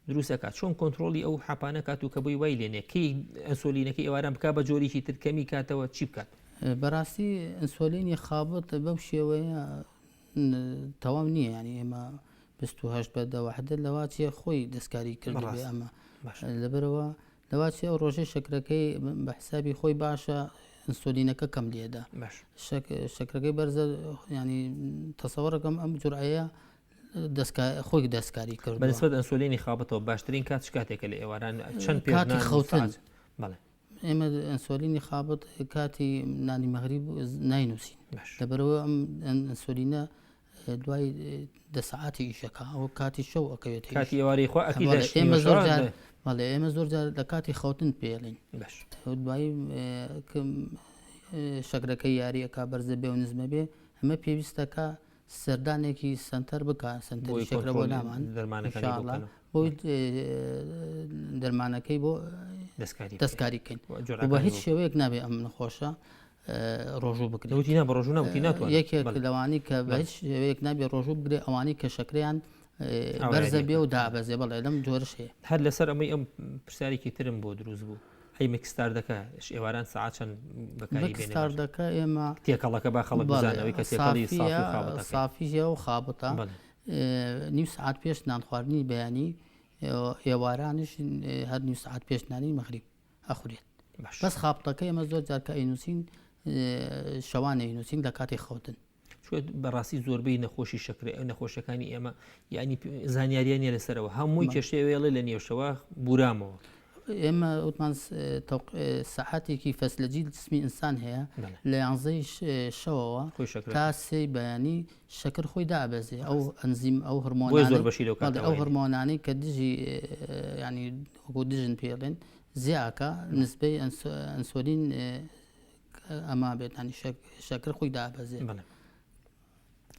دروست ئەکات چۆن کۆنتترۆلی ئەو حاپانە کات و کە بۆی وای لێنێ کەی ئەنسۆلینەکەی ئێواران بک بە جۆریکی تر کەمی کاتەوە چی بکات بەڕاستی ئەنسۆلینی خابت بەو شێوەیە تەواو نییە ینی ئێمە 28 بە دەوەحدە لەواچێ خۆی دەستکاری کردبێ ئەمە لەبەرەوە لەواچێ ئەو ڕۆژەی شەکرەکەی بە حسابی خۆی باشە ئەنسۆلینەکە کەم لێدا شەکرەکەی بەرزە ینی تەسەوەڕەکەم ئەم جورعەیە خۆی دەستکاری کرد بەنسبەت ئەنسۆلینی خابەتەوە باشترین کات کاتێکە لە ئێواران چەند کاتی خەوتن بەڵێ ئێمە ئەنسۆلینی خابت کاتی نانی مەغریب ناینووسین لەبەرەوە ئەم ئەنسۆلینە دوای دەسەعاتی ئیشەکە ئەوە کاتی شەو ئەەکەوێت کاتی ئێواری خۆ بەڵێ ئێمە زۆر لە کاتی خەوتن پێڵین دوایی شەکرەکەی یاریەکە بەرزە بێ و نزمە بێ ئەمە پێویستەکە سەردانێکی سنتەر بکە سنتەری شەکرە بۆ نامان بۆی دەرمانەکەی بۆ دەستکاریکەین بە هیچ شێوەیەک نابێ ئەم نەخۆشە ڕۆژوو بکرێت یەکێک لەوانی کە بە هیچ شێوەیەک نابێ ڕۆژوو بگرێ ئەوانی کە شەکریان بەرزە بێ و دابەزێ بەڵێ لەم جۆرش هەیە هەر لەسەر ئەمەی ئەم پرسیارێکی ترم بۆ دروست بوو ئەی مکستاردەکە ئێواران ساعات چەند بەکارستاردەکە ئێمە تێکەڵەکە با خەڵک بزانەوەی کە تێکەڵی سافیژە و خابتە نیو سعات پێش نان خواردنی بەیانی ئێوارانش هەر نیو سعات پێش نانی مەغریب ئەخورێت بەس خابتەکە ئێمە زۆر جارکە ئەینووسین شەوانە ئەینووسین لە کاتی خەوتن بەڕاستی زۆربەی نەخۆشی شەکرە ئەو نەخۆشەکانی ئێمە یعنی زانیاریانە لەسەرەوە هەمووی کێشەیە وێڵێ لە نێوشەوە بورامەوە ئێمە وتمان سەحاتێکی فەسلەجی جسمی ئینسان هەیە لە 11 شەوەوە تا 3 بەیانی شەکر خۆی دابەزێ ئەو ئەنزیم ئەو هەرمۆنانەی کە دژی ینی وەکو دژن پێڵێن زیاکە نسبەی ئەنسۆلین ئەما بێت ینی شەکر خۆی دابەزێ.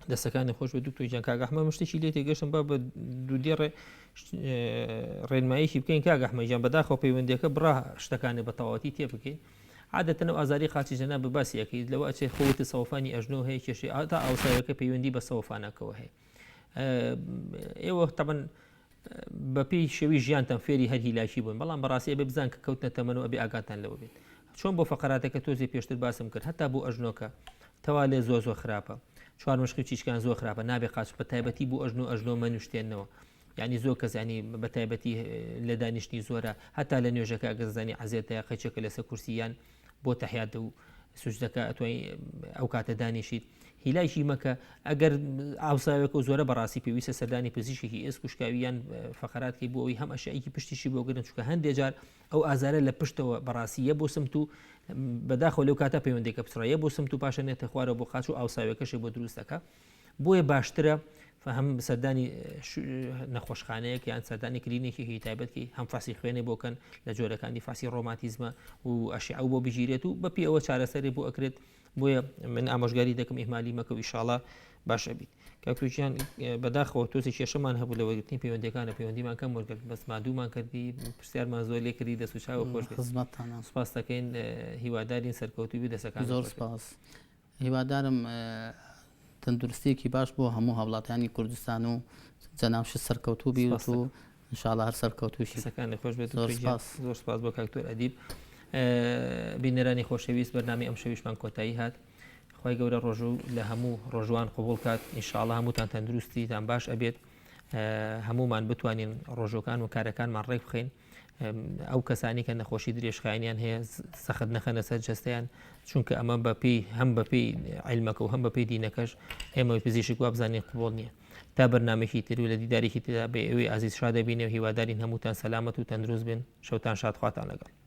دەستەکانی خۆش بە دکتۆر جان کاگەحمە مشتێکی لێ تێگەشتم با بە دوودێڕێ ڕێنماییشی بکەین کاگەحمە جان بەداخەوە پەیوەندیەکە بڕا شتەکانی بە تەواوەتی تێ بکەین عادەتەنەوە ئازاری قاچی جەنا بە باسیەکەی لەوە ئەچێ خۆوتی سەوفانی ئەژنۆ هەیە کێشی ئاتا ئاوساوەکە پەیوەندی بە سەوفانەکەەوە هەیە. ئێوە تەبەن بەپێی شێوی ژیانتان فێری هەر هیلاکی بوون بەڵام بەڕاستی بێ بزان کە کەوتنە تەمەنەوە ئەبێ ئاگاتان لەوە بێت. چۆن بۆ فەقەراتەکە تۆزی پێشتر باسم کرد هەتا بۆ ئەژنۆکە تەوا لێ زۆر خراپە چوار مشکی چیشکان زۆر خراپە نابێ قاچ بە تایبەتی بۆ ئەژنۆ مەنوشتێنەوە ینی زۆر کەزانی بە تایبەتی لە دانیشتنی زۆرە هەتا لە نوێژەکە ئەگەزانی عزیێتەیە قەچێکە لەسەر کورسییان بۆ تەحیات و سوجدەکە ئەتوانی ئەو کاتە دانیشیت هیلایشی مەکە ئەگەر ئاوساوێک و زۆرە بەڕاستی پێویستە سەردانی پزیشکی ئێسک و شکاویان فەقەراتکی بۆ ئەوی هەم ئەشایکی پشتیشی بۆ گرن چکە هەندێک جار ئەو ئازارە لە پشتەوە بەڕاستیە بۆ سمت و بەداخەوە لەو کاتە پەیوەندێکە بچڕایە بۆ سمت و پاشە نێتە خوارە بۆ قاچ و ئاوساوێکەشی بۆ دروستەکە بۆیە باشترە هەم سەردانی نەخۆشخانەیەک یان سەردانی کلینێکی تایبەتی هەم فاسی خوێنێ بۆکەن لە جۆرەکانی فاسی ڕۆماتیزمە و ئەشی ئەو بۆ بژیرێت و بەپی ئەوە چارەسەری بۆ ئەکرێت بۆیە من ئامۆژگاری دەکەم ئیهمالی مەکە و ئیشاڵا باشە بیت کاکتۆکیان بەداخەوە تۆسی کێشەمان هەبوو لە وەرگرتنی پەیوەندیەکانە پەیوەندیمان کەم وەرگرت بەس مادوومان کردی پرسیارمان زۆر لێ کردی دەست و چاوە خۆش سوپاس دەکەین هیوادارین سەرکەوتوی دەسەکان زۆر سپاس هیوادارم تەندروستێکی باش بۆ هەموو هەوڵاتیانی کوردستان و جەناوش سەرکەوتوو بیوت و انشاءالله هەر سەرکەوتوشی سەکانی خۆش بێت زۆر سپاس بۆ کاکتۆر ئەدیب بینەرانی خۆشەویست بەرنامەی ئەم شەویشمان کۆتایی هات خی گەورە ڕۆژوو لە هەموو ڕۆژوان قبول کات ئینشاءالله هەمووتان تەندروستیتان باش ئەبێت هەمومان بتوانین ڕۆژەکان و کارەکانمان ڕێک بخەین ئەو کەسانی کە نەخۆشی درێژخایانیان هەیە سەخت نەخەنە سەر جەستەیان چونکە ئەمە بەپی هەم بەپی عیلمەکە و هەم بەپی دینەکەش ئێمە پزیشک وا بزانین قبول نییە تا بەرنامێکی تر و لە دیدارێکی تردا بێ ئەوەی ئازیز شادەبینێ و هیوادارین هەمووتان سەلامەت و تەندروست بن شەوتان شاد خواتان لەگەڵ